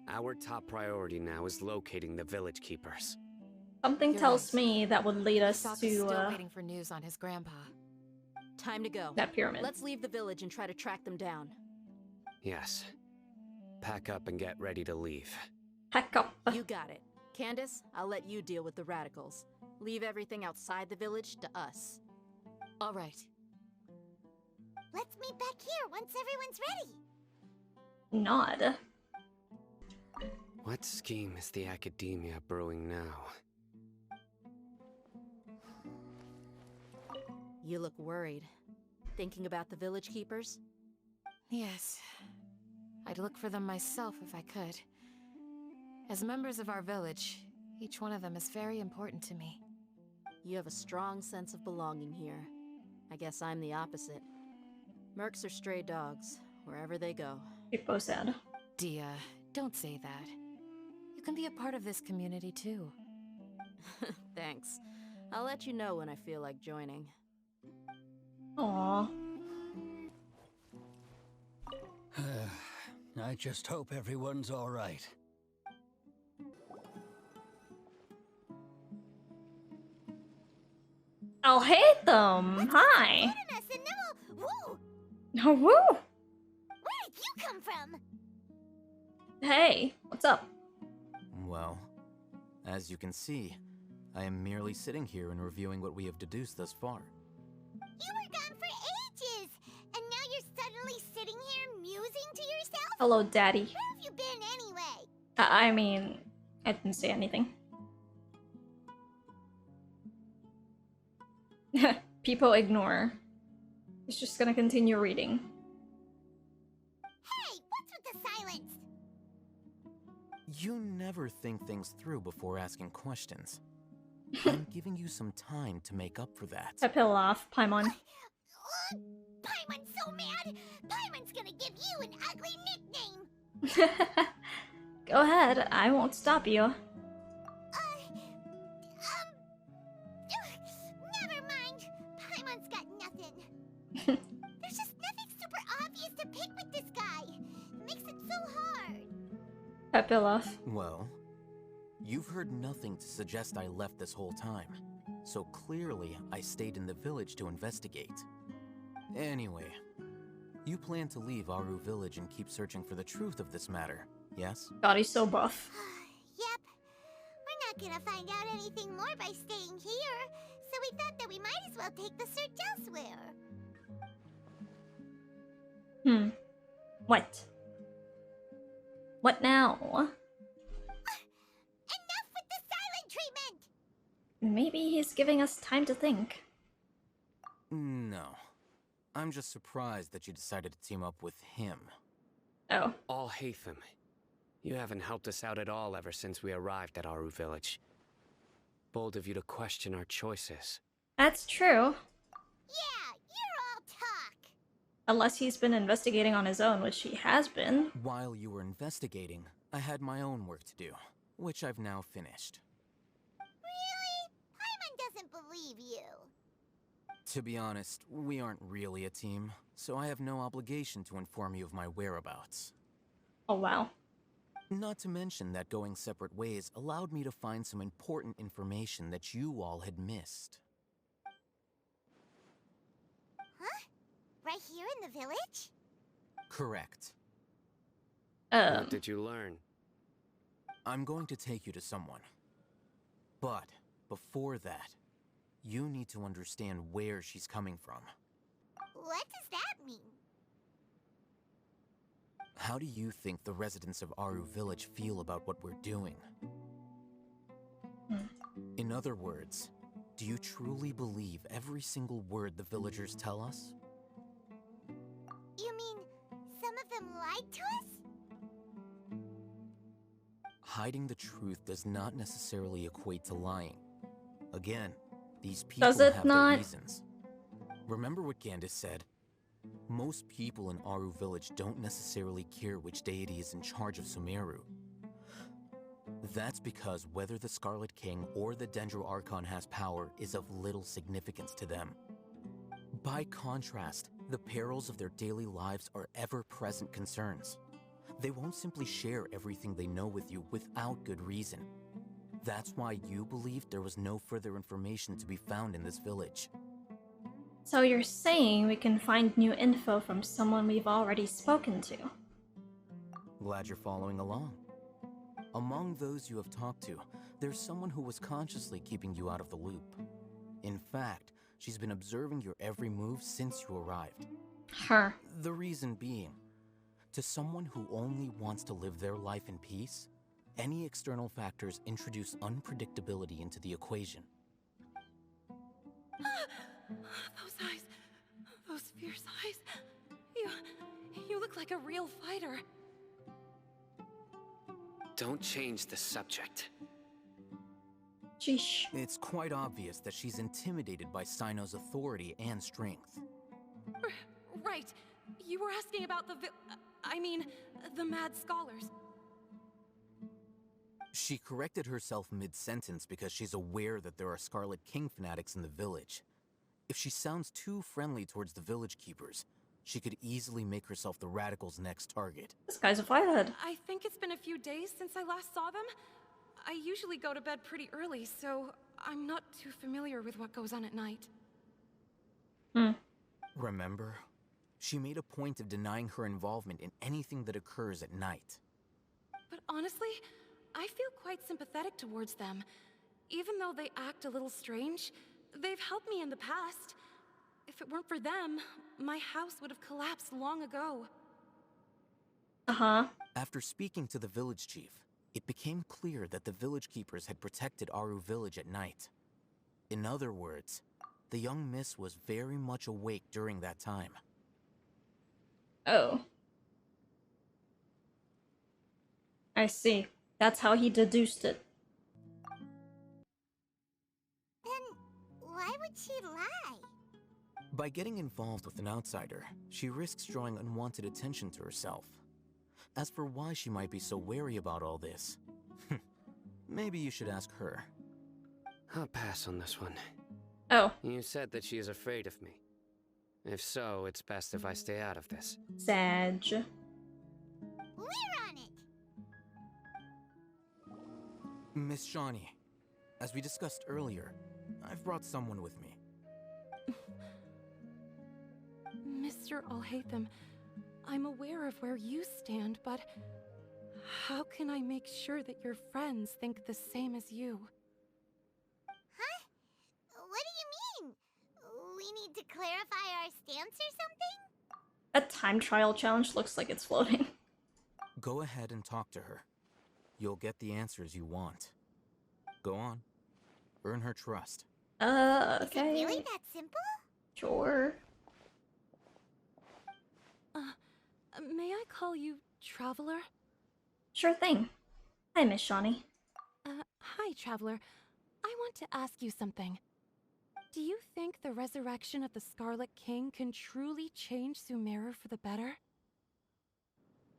[SPEAKER 4] our top priority now is locating the village keepers.
[SPEAKER 1] Something
[SPEAKER 9] You're
[SPEAKER 1] tells
[SPEAKER 9] right.
[SPEAKER 1] me that would lead us
[SPEAKER 9] Sokka's still
[SPEAKER 1] to
[SPEAKER 9] waiting for news on his grandpa.
[SPEAKER 10] Time to go.
[SPEAKER 1] that pyramid.
[SPEAKER 10] Let's leave the village and try to track them down.
[SPEAKER 4] Yes. Pack up and get ready to leave.
[SPEAKER 1] Pack up.
[SPEAKER 10] You got it. Candace, I'll let you deal with the radicals. Leave everything outside the village to us.
[SPEAKER 9] All right.
[SPEAKER 8] Let's meet back here once everyone's ready.
[SPEAKER 1] Nod.
[SPEAKER 4] What scheme is the Academia brewing now?
[SPEAKER 10] You look worried. Thinking about the village keepers?
[SPEAKER 9] Yes. I'd look for them myself if I could. As members of our village, each one of them is very important to me.
[SPEAKER 10] You have a strong sense of belonging here. I guess I'm the opposite. Mercs are stray dogs, wherever they go.
[SPEAKER 1] People said.
[SPEAKER 9] Dia, don't say that. You can be a part of this community too.
[SPEAKER 10] Thanks. I'll let you know when I feel like joining.
[SPEAKER 1] Aww.
[SPEAKER 14] I just hope everyone's all right.
[SPEAKER 1] I'll hate them. Hi.
[SPEAKER 8] Join us and then we'll... Woo!
[SPEAKER 1] Oh, woo.
[SPEAKER 8] Where did you come from?
[SPEAKER 1] Hey, what's up?
[SPEAKER 15] Well, as you can see, I am merely sitting here and reviewing what we have deduced thus far.
[SPEAKER 8] You were gone for ages, and now you're suddenly sitting here musing to yourself?
[SPEAKER 1] Hello, Daddy.
[SPEAKER 8] Where have you been anyway?
[SPEAKER 1] I mean, I didn't say anything. People ignore. He's just gonna continue reading.
[SPEAKER 8] Hey, what's with the silence?
[SPEAKER 15] You never think things through before asking questions. I'm giving you some time to make up for that.
[SPEAKER 1] Pepil off, Paimon.
[SPEAKER 8] Paimon's so mad! Paimon's gonna give you an ugly nickname!
[SPEAKER 1] Go ahead, I won't stop you.
[SPEAKER 8] Never mind. Paimon's got nothing. There's just nothing super obvious to pick with this guy. It makes it so hard.
[SPEAKER 1] Pepil off.
[SPEAKER 15] Well, you've heard nothing to suggest I left this whole time. So clearly, I stayed in the village to investigate. Anyway, you plan to leave Aru village and keep searching for the truth of this matter, yes?
[SPEAKER 1] God, he's so buff.
[SPEAKER 8] Yep. We're not gonna find out anything more by staying here, so we thought that we might as well take the search elsewhere.
[SPEAKER 1] What? What now?
[SPEAKER 8] Enough with the silent treatment!
[SPEAKER 1] Maybe he's giving us time to think.
[SPEAKER 15] No. I'm just surprised that you decided to team up with him.
[SPEAKER 1] Oh.
[SPEAKER 4] All Hatham. You haven't helped us out at all ever since we arrived at Aru village. Bold of you to question our choices.
[SPEAKER 1] That's true.
[SPEAKER 8] Yeah, you're all talk.
[SPEAKER 1] Unless he's been investigating on his own, which he has been.
[SPEAKER 15] While you were investigating, I had my own work to do, which I've now finished.
[SPEAKER 8] Really? Paimon doesn't believe you.
[SPEAKER 15] To be honest, we aren't really a team, so I have no obligation to inform you of my whereabouts.
[SPEAKER 1] Oh, wow.
[SPEAKER 15] Not to mention that going separate ways allowed me to find some important information that you all had missed.
[SPEAKER 8] Huh? Right here in the village?
[SPEAKER 15] Correct.
[SPEAKER 4] What did you learn?
[SPEAKER 15] I'm going to take you to someone. But before that, you need to understand where she's coming from.
[SPEAKER 8] What does that mean?
[SPEAKER 15] How do you think the residents of Aru village feel about what we're doing? In other words, do you truly believe every single word the villagers tell us?
[SPEAKER 8] You mean some of them lied to us?
[SPEAKER 15] Hiding the truth does not necessarily equate to lying. Again, these people
[SPEAKER 1] Does it
[SPEAKER 15] have
[SPEAKER 1] not?
[SPEAKER 15] their reasons. Remember what Candace said? Most people in Aru village don't necessarily care which deity is in charge of Sumeru. That's because whether the Scarlet King or the Dendro Archon has power is of little significance to them. By contrast, the perils of their daily lives are ever-present concerns. They won't simply share everything they know with you without good reason. That's why you believed there was no further information to be found in this village.
[SPEAKER 1] So you're saying we can find new info from someone we've already spoken to?
[SPEAKER 15] Glad you're following along. Among those you have talked to, there's someone who was consciously keeping you out of the loop. In fact, she's been observing your every move since you arrived.
[SPEAKER 1] Her.
[SPEAKER 15] The reason being, to someone who only wants to live their life in peace, any external factors introduce unpredictability into the equation.
[SPEAKER 5] Those eyes. Those fierce eyes. You look like a real fighter.
[SPEAKER 4] Don't change the subject.
[SPEAKER 1] Sheesh.
[SPEAKER 15] It's quite obvious that she's intimidated by Sino's authority and strength.
[SPEAKER 5] Right. You were asking about the Mad Scholars.
[SPEAKER 15] She corrected herself mid-sentence because she's aware that there are Scarlet King fanatics in the village. If she sounds too friendly towards the village keepers, she could easily make herself the Radicals' next target.
[SPEAKER 1] This guy's a firehead.
[SPEAKER 5] I think it's been a few days since I last saw them. I usually go to bed pretty early, so I'm not too familiar with what goes on at night.
[SPEAKER 15] Remember? She made a point of denying her involvement in anything that occurs at night.
[SPEAKER 5] But honestly, I feel quite sympathetic towards them. Even though they act a little strange, they've helped me in the past. If it weren't for them, my house would have collapsed long ago.
[SPEAKER 1] Uh-huh.
[SPEAKER 15] After speaking to the village chief, it became clear that the village keepers had protected Aru village at night. In other words, the young miss was very much awake during that time.
[SPEAKER 1] Oh. I see. That's how he deduced it.
[SPEAKER 8] Then why would she lie?
[SPEAKER 15] By getting involved with an outsider, she risks drawing unwanted attention to herself. As for why she might be so wary about all this, maybe you should ask her.
[SPEAKER 4] I'll pass on this one.
[SPEAKER 1] Oh.
[SPEAKER 4] You said that she is afraid of me. If so, it's best if I stay out of this.
[SPEAKER 1] Sag.
[SPEAKER 8] We're on it!
[SPEAKER 15] Miss Shawnee, as we discussed earlier, I've brought someone with me.
[SPEAKER 5] Mr. Alhaitham, I'm aware of where you stand, but how can I make sure that your friends think the same as you?
[SPEAKER 8] Huh? What do you mean? We need to clarify our stance or something?
[SPEAKER 1] A time trial challenge looks like it's floating.
[SPEAKER 15] Go ahead and talk to her. You'll get the answers you want. Go on. Earn her trust.
[SPEAKER 1] Okay.
[SPEAKER 8] Is it really that simple?
[SPEAKER 1] Sure.
[SPEAKER 5] May I call you Traveler?
[SPEAKER 1] Sure thing. Hi, Miss Shawnee.
[SPEAKER 5] Hi, Traveler. I want to ask you something. Do you think the resurrection of the Scarlet King can truly change Sumeru for the better?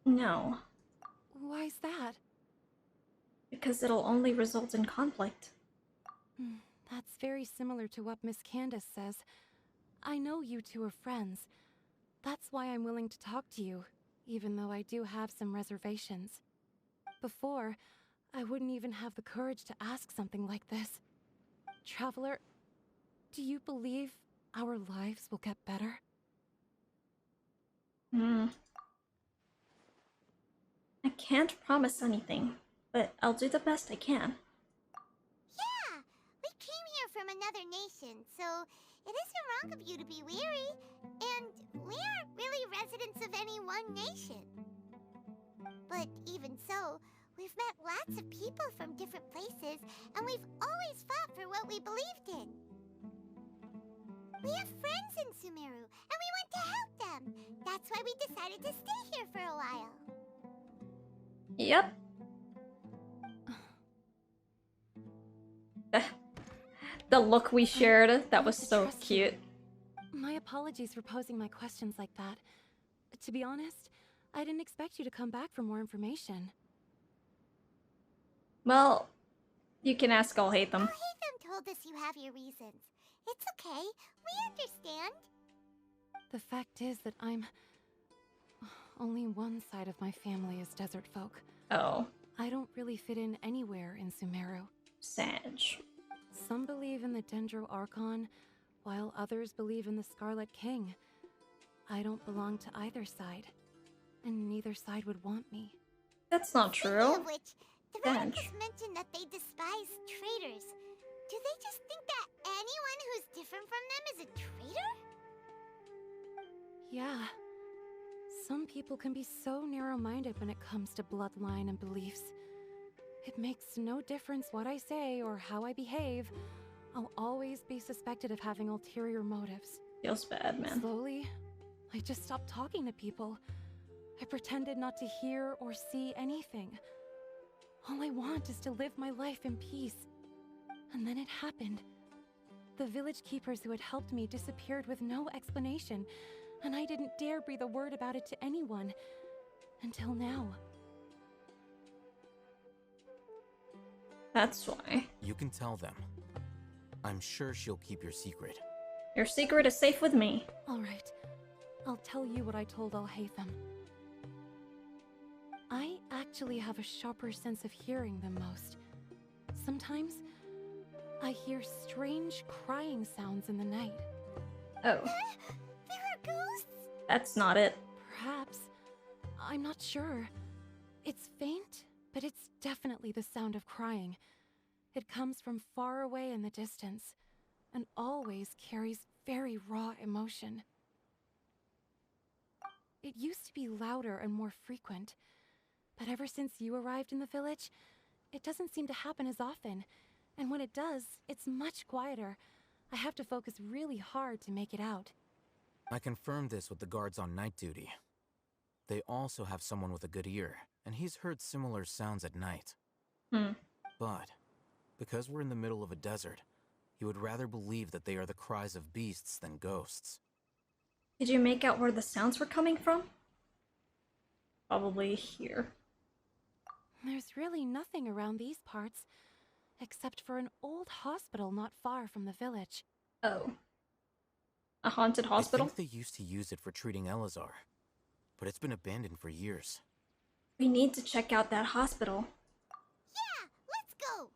[SPEAKER 1] No.
[SPEAKER 5] Why's that?
[SPEAKER 1] Because it'll only result in conflict.
[SPEAKER 5] That's very similar to what Miss Candace says. I know you two are friends. That's why I'm willing to talk to you, even though I do have some reservations. Before, I wouldn't even have the courage to ask something like this. Traveler, do you believe our lives will get better?
[SPEAKER 1] I can't promise anything, but I'll do the best I can.
[SPEAKER 8] Yeah! We came here from another nation, so it isn't wrong of you to be weary. And we aren't really residents of any one nation. But even so, we've met lots of people from different places, and we've always fought for what we believed in. We have friends in Sumeru, and we want to help them. That's why we decided to stay here for a while.
[SPEAKER 1] Yep. The look we shared, that was so cute.
[SPEAKER 5] My apologies for posing my questions like that. To be honest, I didn't expect you to come back for more information.
[SPEAKER 1] Well, you can ask Alhaitham.
[SPEAKER 8] Alhaitham told us you have your reasons. It's okay. We understand.
[SPEAKER 5] The fact is that only one side of my family is desert folk.
[SPEAKER 1] Oh.
[SPEAKER 5] I don't really fit in anywhere in Sumeru.
[SPEAKER 1] Sag.
[SPEAKER 5] Some believe in the Dendro Archon, while others believe in the Scarlet King. I don't belong to either side, and neither side would want me.
[SPEAKER 1] That's not true.
[SPEAKER 8] Speaking of which, the radicals mentioned that they despise traitors. Do they just think that anyone who's different from them is a traitor?
[SPEAKER 5] Yeah. Some people can be so narrow-minded when it comes to bloodline and beliefs. It makes no difference what I say or how I behave. I'll always be suspected of having ulterior motives.
[SPEAKER 1] Feels bad, man.
[SPEAKER 5] Slowly, I just stopped talking to people. I pretended not to hear or see anything. All I want is to live my life in peace. And then it happened. The village keepers who had helped me disappeared with no explanation, and I didn't dare breathe a word about it to anyone. Until now.
[SPEAKER 1] That's why.
[SPEAKER 15] You can tell them. I'm sure she'll keep your secret.
[SPEAKER 1] Your secret is safe with me.
[SPEAKER 5] Alright. I'll tell you what I told Alhaitham. I actually have a sharper sense of hearing than most. Sometimes, I hear strange crying sounds in the night.
[SPEAKER 1] Oh.
[SPEAKER 8] There are ghosts?
[SPEAKER 1] That's not it.
[SPEAKER 5] Perhaps. I'm not sure. It's faint, but it's definitely the sound of crying. It comes from far away in the distance, and always carries very raw emotion. It used to be louder and more frequent, but ever since you arrived in the village, it doesn't seem to happen as often, and when it does, it's much quieter. I have to focus really hard to make it out.
[SPEAKER 15] I confirmed this with the guards on night duty. They also have someone with a good ear, and he's heard similar sounds at night. But, because we're in the middle of a desert, he would rather believe that they are the cries of beasts than ghosts.
[SPEAKER 1] Did you make out where the sounds were coming from? Probably here.
[SPEAKER 5] There's really nothing around these parts, except for an old hospital not far from the village.
[SPEAKER 1] Oh. A haunted hospital?
[SPEAKER 15] I think they used to use it for treating Elazar, but it's been abandoned for years.
[SPEAKER 1] We need to check out that hospital.
[SPEAKER 8] Yeah, let's go!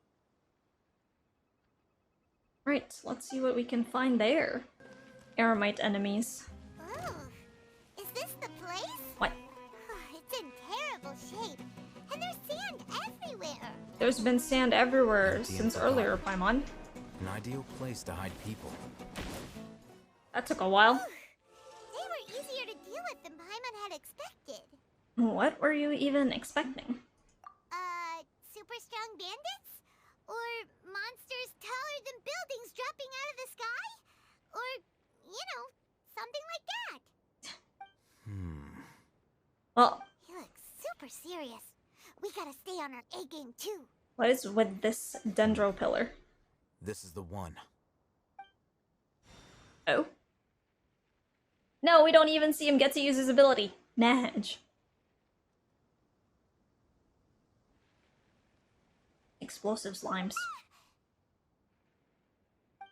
[SPEAKER 1] Right, let's see what we can find there. Aramite enemies.
[SPEAKER 8] Oh, is this the place?
[SPEAKER 1] What?
[SPEAKER 8] It's in terrible shape, and there's sand everywhere.
[SPEAKER 1] There's been sand everywhere since earlier, Paimon.
[SPEAKER 15] An ideal place to hide people.
[SPEAKER 1] That took a while.
[SPEAKER 8] They were easier to deal with than Paimon had expected.
[SPEAKER 1] What were you even expecting?
[SPEAKER 8] Super strong bandits? Or monsters taller than buildings dropping out of the sky? Or, you know, something like that.
[SPEAKER 1] Well,
[SPEAKER 8] He looks super serious. We gotta stay on our A game too.
[SPEAKER 1] what is with this dendro pillar?
[SPEAKER 15] This is the one.
[SPEAKER 1] Oh. No, we don't even see him get to use his ability. Naj. Explosive slimes.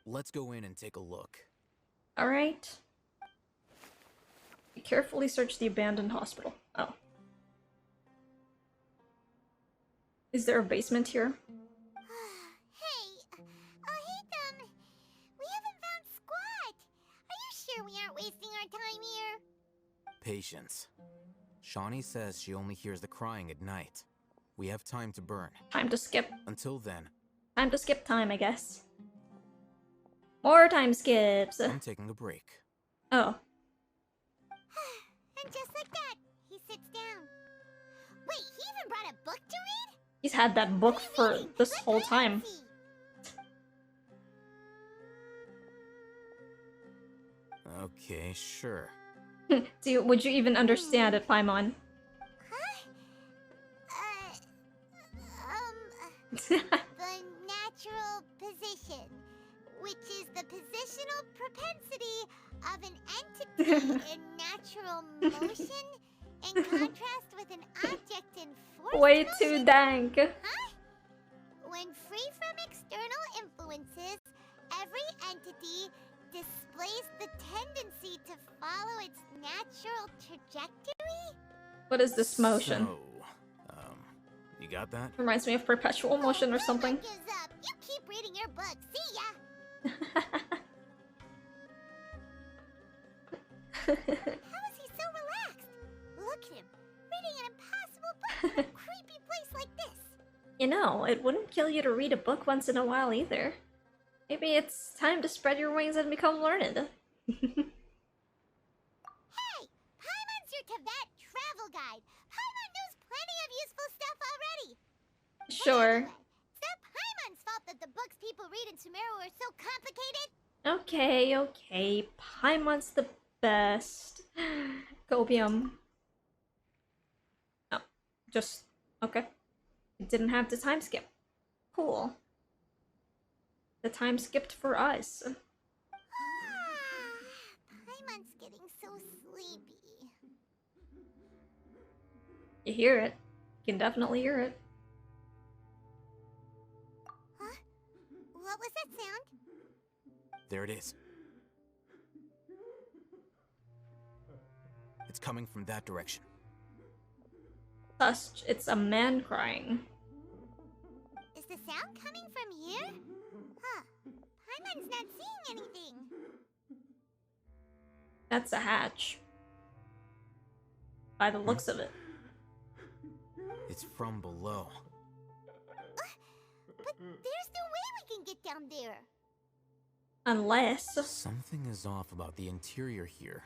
[SPEAKER 15] Let's go in and take a look.
[SPEAKER 1] Alright. Carefully search the abandoned hospital. Oh. Is there a basement here?
[SPEAKER 8] Hey, Alhaitham, we haven't found squat. Are you sure we aren't wasting our time here?
[SPEAKER 15] Patience. Shawnee says she only hears the crying at night. We have time to burn.
[SPEAKER 1] Time to skip.
[SPEAKER 15] Until then,
[SPEAKER 1] Time to skip time, I guess. More time skips.
[SPEAKER 15] I'm taking a break.
[SPEAKER 1] Oh.
[SPEAKER 8] And just like that, he sits down. Wait, he even brought a book to read?
[SPEAKER 1] He's had that book for this whole time.
[SPEAKER 15] Okay, sure.
[SPEAKER 1] Would you even understand it, Paimon?
[SPEAKER 8] The natural position, which is the positional propensity of an entity in natural motion in contrast with an object in forced
[SPEAKER 1] Way
[SPEAKER 8] motion?
[SPEAKER 1] too dank.
[SPEAKER 8] Huh? every entity displays the tendency to follow its natural trajectory?
[SPEAKER 1] What is this motion?
[SPEAKER 15] So, you got that?
[SPEAKER 1] Reminds me of perpetual motion or something.
[SPEAKER 8] Gives up. You keep reading your book. See ya. How is he so relaxed? Look at him, reading an impossible book in a creepy place like this.
[SPEAKER 1] You know, it wouldn't kill you to read a book once in a while either. Maybe it's time to spread your wings and become learned.
[SPEAKER 8] Hey, Paimon's your Tibet travel guide. Paimon knows plenty of useful stuff already.
[SPEAKER 1] Sure.
[SPEAKER 8] Anyway, it's not Paimon's fault that the books people read in Sumeru are so complicated.
[SPEAKER 1] Okay, okay. Paimon's the best. Copium. Oh, just... okay. It didn't have the time skip. Cool. The time skipped for us.
[SPEAKER 8] Paimon's getting so sleepy.
[SPEAKER 1] You hear it. You can definitely hear it.
[SPEAKER 8] Huh? What was that sound?
[SPEAKER 15] There it is. It's coming from that direction.
[SPEAKER 1] Hush, it's a man crying.
[SPEAKER 8] Is the sound coming from here? Huh. Paimon's not seeing anything.
[SPEAKER 1] That's a hatch. By the looks of it.
[SPEAKER 15] It's from below.
[SPEAKER 8] But there's no way we can get down there.
[SPEAKER 1] Unless...
[SPEAKER 15] Something is off about the interior here.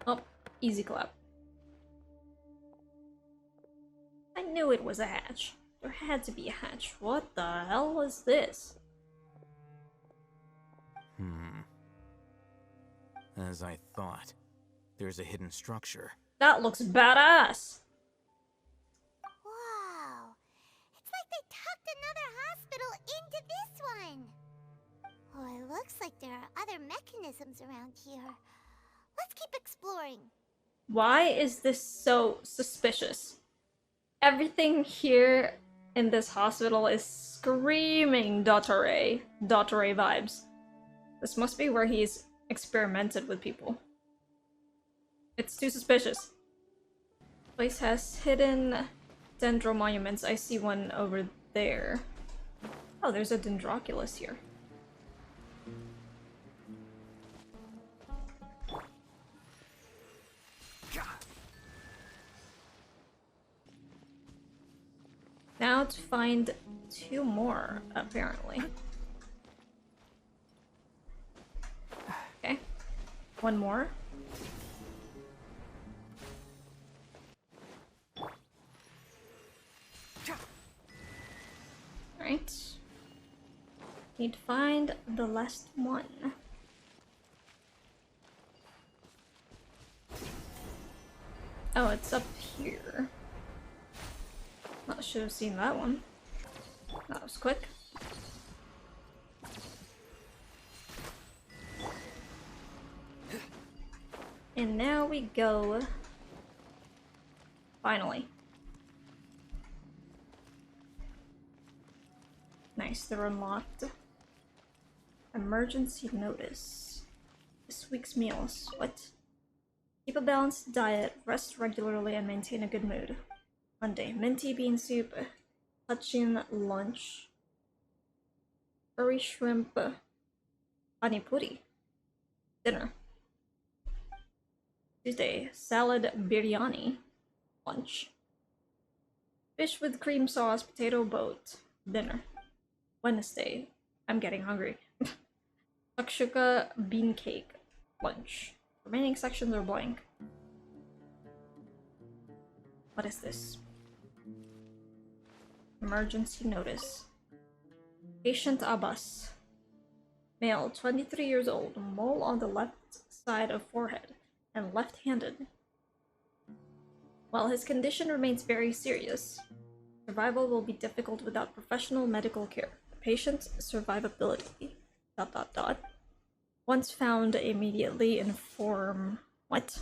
[SPEAKER 1] Oh, easy clap. I knew it was a hatch. There had to be a hatch. What the hell was this?
[SPEAKER 15] As I thought. There's a hidden structure.
[SPEAKER 1] That looks badass!
[SPEAKER 8] Wow. It's like they tucked another hospital into this one. Oh, it looks like there are other mechanisms around here. Let's keep exploring.
[SPEAKER 1] Why is this so suspicious? Everything here in this hospital is screaming Dottore vibes. This must be where he's experimented with people. It's too suspicious. Place has hidden dendro monuments. I see one over there. Oh, there's a Dendroculus here. Now to find two more, apparently. Okay. One more. Alright. Need to find the last one. Oh, it's up here. I should have seen that one. That was quick. And now we go. Finally. Nice, they're unlocked. Emergency notice. This week's meals. What? Keep a balanced diet, rest regularly, and maintain a good mood. Monday, minty bean soup, touching lunch, curry shrimp, panipuri, dinner. Tuesday, salad biryani, lunch. Fish with cream sauce, potato boat, dinner. Wednesday, I'm getting hungry. Shakshuka bean cake, lunch. Remaining sections are blank. What is this? Emergency notice. Patient Abbas. Male, 23 years old, mole on the left side of forehead, and left-handed. While his condition remains very serious, survival will be difficult without professional medical care. Patient's survivability... ... Once found, immediately inform... What?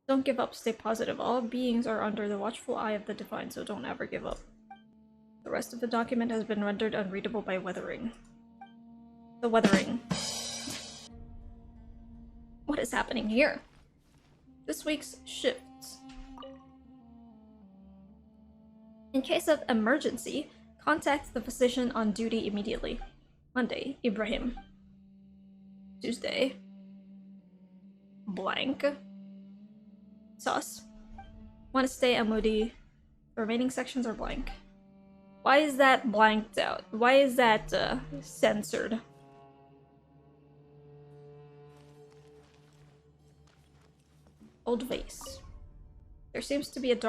[SPEAKER 1] Don't give up, stay positive. All beings are under the watchful eye of the Divine, so don't ever give up. The rest of the document has been rendered unreadable by weathering. The weathering. What is happening here? This week's shifts. In case of emergency, contact the physician on duty immediately. Monday, Ibrahim. Tuesday, blank. Sus. Wednesday, Amudi. Remaining sections are blank. Why is that blanked out? Why is that censored? Old vase. There seems to be the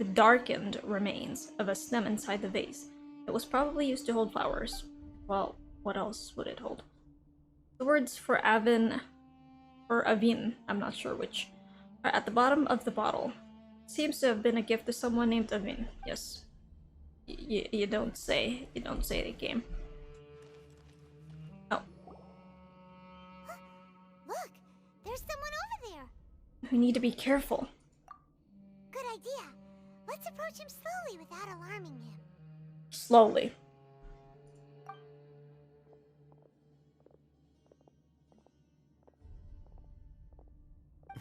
[SPEAKER 1] darkened remains of a stem inside the vase. It was probably used to hold flowers. Well, what else would it hold? The words for Avin, or Avin, I'm not sure which, are at the bottom of the bottle. Seems to have been a gift to someone named Avin. Yes. You don't say. You don't say the game. Oh.
[SPEAKER 8] Look! There's someone over there!
[SPEAKER 1] We need to be careful.
[SPEAKER 8] Good idea. Let's approach him slowly without alarming him.
[SPEAKER 1] Slowly.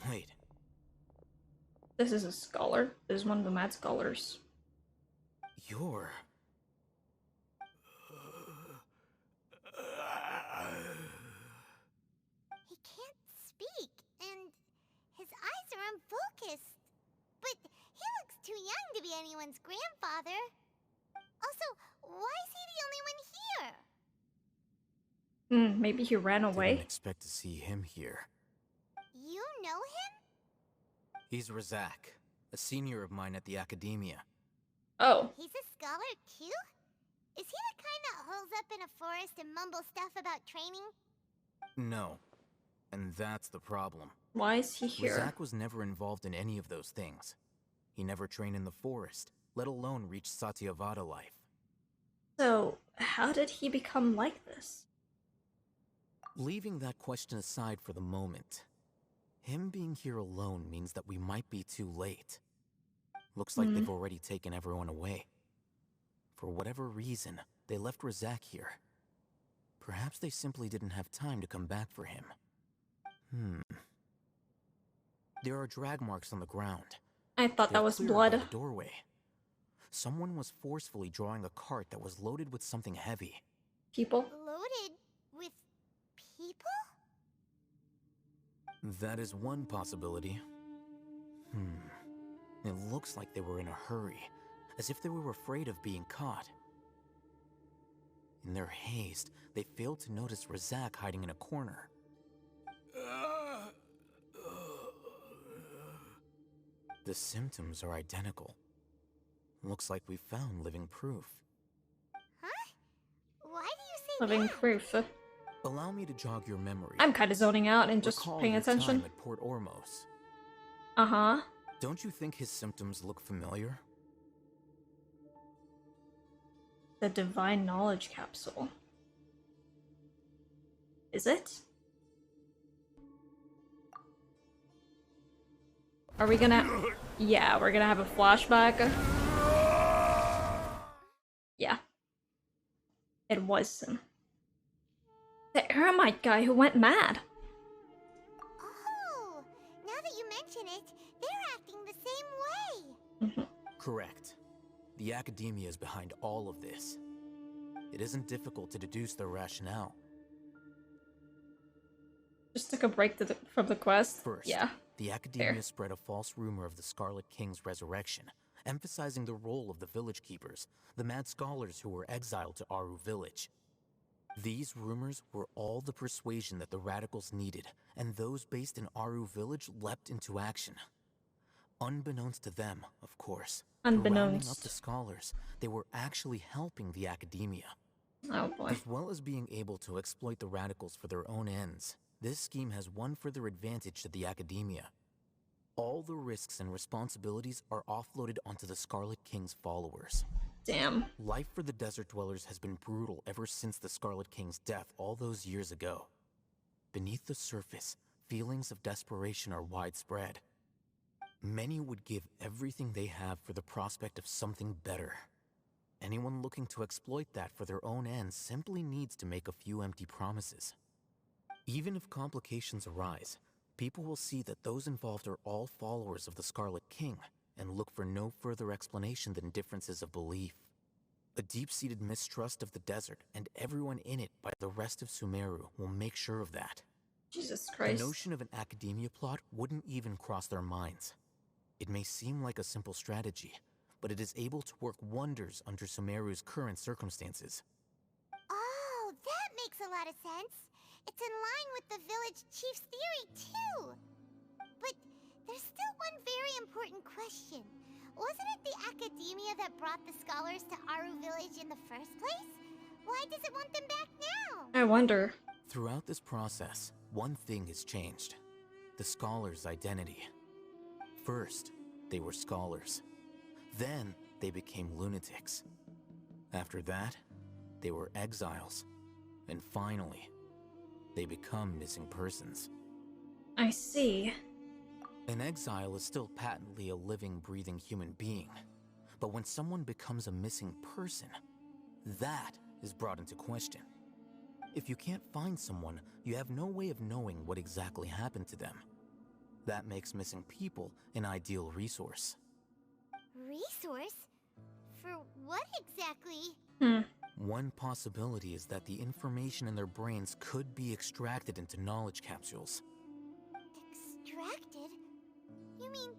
[SPEAKER 15] Wait.
[SPEAKER 1] This is a scholar. This is one of the mad scholars.
[SPEAKER 15] You're...
[SPEAKER 8] He can't speak, and his eyes are unfocused. But he looks too young to be anyone's grandfather. Also, why is he the only one here?
[SPEAKER 1] Maybe he ran away.
[SPEAKER 15] Didn't expect to see him here.
[SPEAKER 8] You know him?
[SPEAKER 15] He's Razak, a senior of mine at the academia.
[SPEAKER 1] Oh.
[SPEAKER 8] He's a scholar too? Is he the kind that holes up in a forest and mumbles stuff about training?
[SPEAKER 15] No. And that's the problem.
[SPEAKER 1] Why is he here?
[SPEAKER 15] Razak was never involved in any of those things. He never trained in the forest, let alone reach Satyavada life.
[SPEAKER 1] So, how did he become like this?
[SPEAKER 15] Leaving that question aside for the moment, him being here alone means that we might be too late. Looks like they've already taken everyone away. For whatever reason, they left Razak here. Perhaps they simply didn't have time to come back for him. There are drag marks on the ground.
[SPEAKER 1] I thought that was blood.
[SPEAKER 15] The doorway. Someone was forcefully drawing a cart that was loaded with something heavy.
[SPEAKER 1] People?
[SPEAKER 8] Loaded with people?
[SPEAKER 15] That is one possibility. It looks like they were in a hurry, as if they were afraid of being caught. In their haste, they failed to notice Razak hiding in a corner. The symptoms are identical. Looks like we found living proof.
[SPEAKER 8] Huh? Why do you say
[SPEAKER 1] Living
[SPEAKER 8] that?
[SPEAKER 1] proof.
[SPEAKER 15] Allow me to jog your memory.
[SPEAKER 1] I'm kind of zoning out and just
[SPEAKER 15] Recall
[SPEAKER 1] paying
[SPEAKER 15] your
[SPEAKER 1] attention.
[SPEAKER 15] time at Port Ormos.
[SPEAKER 1] Uh-huh.
[SPEAKER 15] Don't you think his symptoms look familiar?
[SPEAKER 1] The Divine Knowledge Capsule. Is it? Are we gonna... Yeah, we're gonna have a flashback. Yeah. It was him. The Eremite guy who went mad.
[SPEAKER 8] Oh, now that you mention it, they're acting the same way.
[SPEAKER 15] Correct. The academia is behind all of this. It isn't difficult to deduce their rationale.
[SPEAKER 1] Just took a break from the quest.
[SPEAKER 15] First,
[SPEAKER 1] yeah.
[SPEAKER 15] The academia
[SPEAKER 1] Fair.
[SPEAKER 15] spread a false rumor of the Scarlet King's resurrection, emphasizing the role of the village keepers, the mad scholars who were exiled to Aru village. These rumors were all the persuasion that the radicals needed, and those based in Aru village leapt into action. Unbeknownst to them, of course, through rounding up the scholars, they were actually helping the academia.
[SPEAKER 1] Oh boy.
[SPEAKER 15] As well as being able to exploit the radicals for their own ends, this scheme has one further advantage to the academia. All the risks and responsibilities are offloaded onto the Scarlet King's followers.
[SPEAKER 1] Damn.
[SPEAKER 15] Life for the desert dwellers has been brutal ever since the Scarlet King's death all those years ago. Beneath the surface, feelings of desperation are widespread. Many would give everything they have for the prospect of something better. Anyone looking to exploit that for their own ends simply needs to make a few empty promises. Even if complications arise, people will see that those involved are all followers of the Scarlet King and look for no further explanation than differences of belief. A deep-seated mistrust of the desert and everyone in it by the rest of Sumeru will make sure of that.
[SPEAKER 1] Jesus
[SPEAKER 15] The
[SPEAKER 1] Christ.
[SPEAKER 15] notion of an academia plot wouldn't even cross their minds. It may seem like a simple strategy, but it is able to work wonders under Sumeru's current circumstances.
[SPEAKER 8] Oh, that makes a lot of sense. It's in line with the village chief's theory, too. But there's still one very important question. Wasn't it the academia that brought the scholars to Aru Village in the first place? Why does it want them back now?
[SPEAKER 1] I wonder.
[SPEAKER 15] Throughout this process, one thing has changed. The scholars' identity. First, they were scholars. Then, they became lunatics. After that, they were exiles. And finally, they become missing persons.
[SPEAKER 1] I see.
[SPEAKER 15] An exile is still patently a living, breathing human being. But when someone becomes a missing person, that is brought into question. If you can't find someone, you have no way of knowing what exactly happened to them. That makes missing people an ideal resource.
[SPEAKER 8] Resource? For what exactly?
[SPEAKER 15] One possibility is that the information in their brains could be extracted into knowledge capsules.
[SPEAKER 8] Extracted? You mean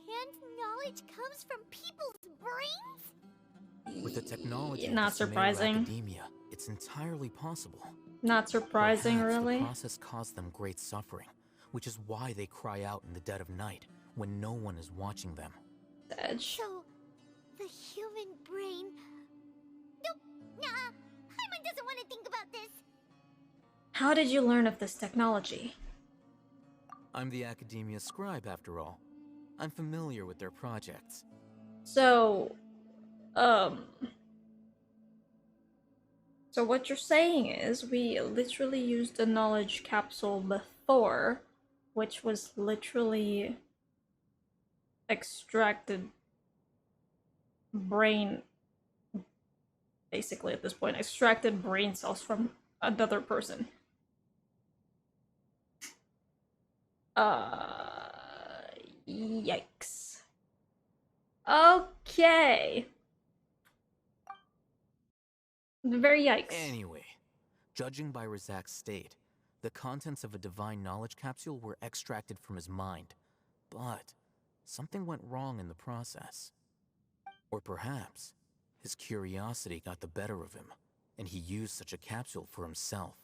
[SPEAKER 8] canned knowledge comes from people's brains?
[SPEAKER 15] With the technology
[SPEAKER 1] Not
[SPEAKER 15] of the Sumeru
[SPEAKER 1] surprising.
[SPEAKER 15] Academia, it's entirely possible.
[SPEAKER 1] Not surprising,
[SPEAKER 15] Perhaps
[SPEAKER 1] really.
[SPEAKER 15] the process caused them great suffering, which is why they cry out in the dead of night when no one is watching them.
[SPEAKER 1] Edge.
[SPEAKER 8] So, the human brain... Nope, nah, Paimon doesn't want to think about this.
[SPEAKER 1] How did you learn of this technology?
[SPEAKER 15] I'm the Academia scribe, after all. I'm familiar with their projects.
[SPEAKER 1] So what you're saying is we literally used the knowledge capsule before, which was literally extracted brain, basically at this point, extracted brain cells from another person. Yikes. Okay. Very yikes.
[SPEAKER 15] Anyway, judging by Razak's state, the contents of a divine knowledge capsule were extracted from his mind. But something went wrong in the process. Or perhaps his curiosity got the better of him, and he used such a capsule for himself.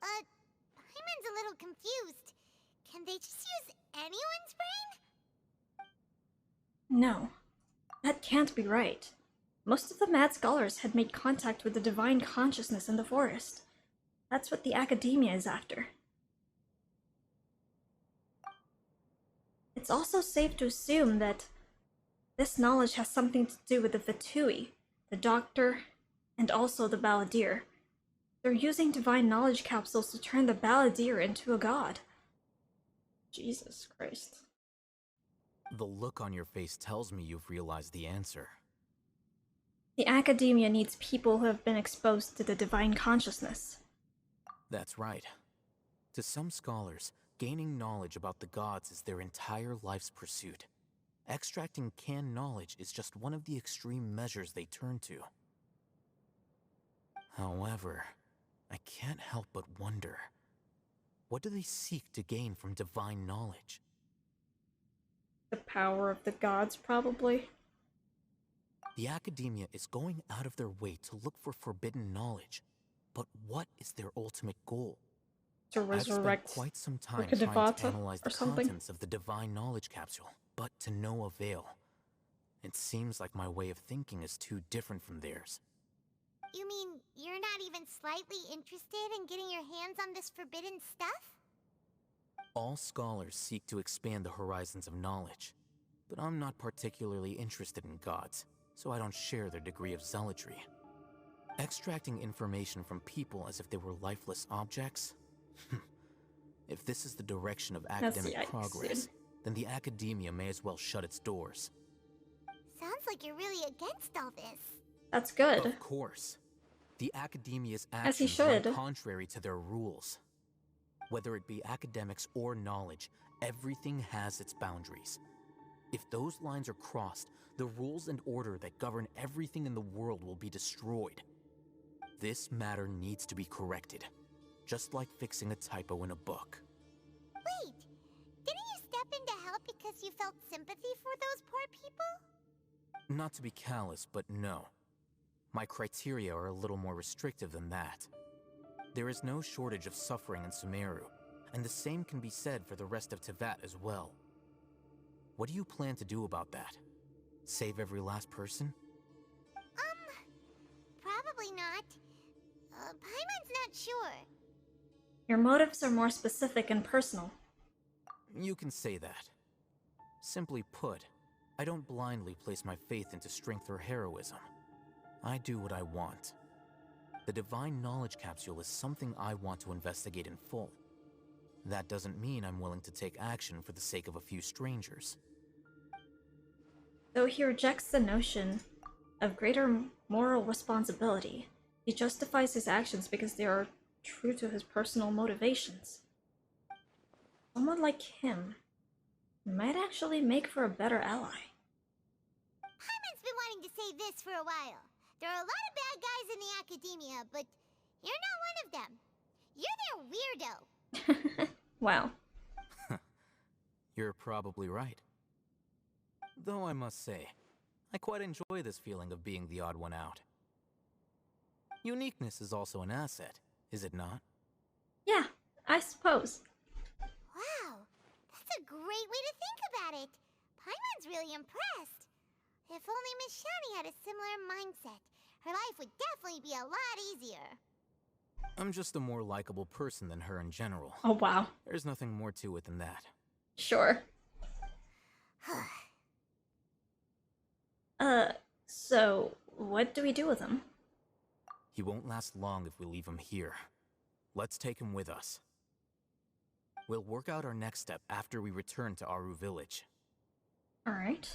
[SPEAKER 8] Paimon's a little confused. Can they just use anyone's brain?
[SPEAKER 1] No, that can't be right. Most of the mad scholars had made contact with the divine consciousness in the forest. That's what the academia is after. It's also safe to assume that this knowledge has something to do with the Fatui, the Doctor, and also the Balladeer. They're using divine knowledge capsules to turn the Balladeer into a god. Jesus Christ.
[SPEAKER 15] The look on your face tells me you've realized the answer.
[SPEAKER 1] The academia needs people who have been exposed to the divine consciousness.
[SPEAKER 15] That's right. To some scholars, gaining knowledge about the gods is their entire life's pursuit. Extracting canned knowledge is just one of the extreme measures they turn to. However, I can't help but wonder, what do they seek to gain from divine knowledge?
[SPEAKER 1] The power of the gods, probably.
[SPEAKER 15] The academia is going out of their way to look for forbidden knowledge. But what is their ultimate goal?
[SPEAKER 1] To resurrect
[SPEAKER 15] I've spent quite some time trying to analyze the
[SPEAKER 1] something.
[SPEAKER 15] contents of the divine knowledge capsule, but to no avail. It seems like my way of thinking is too different from theirs.
[SPEAKER 8] You mean you're not even slightly interested in getting your hands on this forbidden stuff?
[SPEAKER 15] All scholars seek to expand the horizons of knowledge, but I'm not particularly interested in gods, so I don't share their degree of zealotry. Extracting information from people as if they were lifeless objects? If this is the direction of academic progress, then the academia may as well shut its doors.
[SPEAKER 8] Sounds like you're really against all this.
[SPEAKER 1] That's good.
[SPEAKER 15] Of course. The Academia's
[SPEAKER 1] As he
[SPEAKER 15] actions run
[SPEAKER 1] should.
[SPEAKER 15] contrary to their rules. Whether it be academics or knowledge, everything has its boundaries. If those lines are crossed, the rules and order that govern everything in the world will be destroyed. This matter needs to be corrected, just like fixing a typo in a book.
[SPEAKER 8] Wait, didn't you step in to help because you felt sympathy for those poor people?
[SPEAKER 15] Not to be callous, but no. My criteria are a little more restrictive than that. There is no shortage of suffering in Sumeru, and the same can be said for the rest of Teyvat as well. What do you plan to do about that? Save every last person?
[SPEAKER 8] Probably not. Paimon's not sure.
[SPEAKER 1] Your motives are more specific and personal.
[SPEAKER 15] You can say that. Simply put, I don't blindly place my faith into strength or heroism. I do what I want. The Divine Knowledge Capsule is something I want to investigate in full. That doesn't mean I'm willing to take action for the sake of a few strangers.
[SPEAKER 1] Though he rejects the notion of greater moral responsibility, he justifies his actions because they are true to his personal motivations. Someone like him might actually make for a better ally.
[SPEAKER 8] Paimon's been wanting to say this for a while. There are a lot of bad guys in the academia, but you're not one of them. You're their weirdo.
[SPEAKER 1] Wow.
[SPEAKER 15] You're probably right. Though I must say, I quite enjoy this feeling of being the odd one out. Uniqueness is also an asset, is it not?
[SPEAKER 1] Yeah, I suppose.
[SPEAKER 8] Wow, that's a great way to think about it. Paimon's really impressed. If only Miss Shani had a similar mindset, her life would definitely be a lot easier.
[SPEAKER 15] I'm just a more likable person than her in general.
[SPEAKER 1] Oh, wow.
[SPEAKER 15] There's nothing more to it than that.
[SPEAKER 1] Sure. So, what do we do with him?
[SPEAKER 15] He won't last long if we leave him here. Let's take him with us. We'll work out our next step after we return to Aru Village.
[SPEAKER 1] Alright.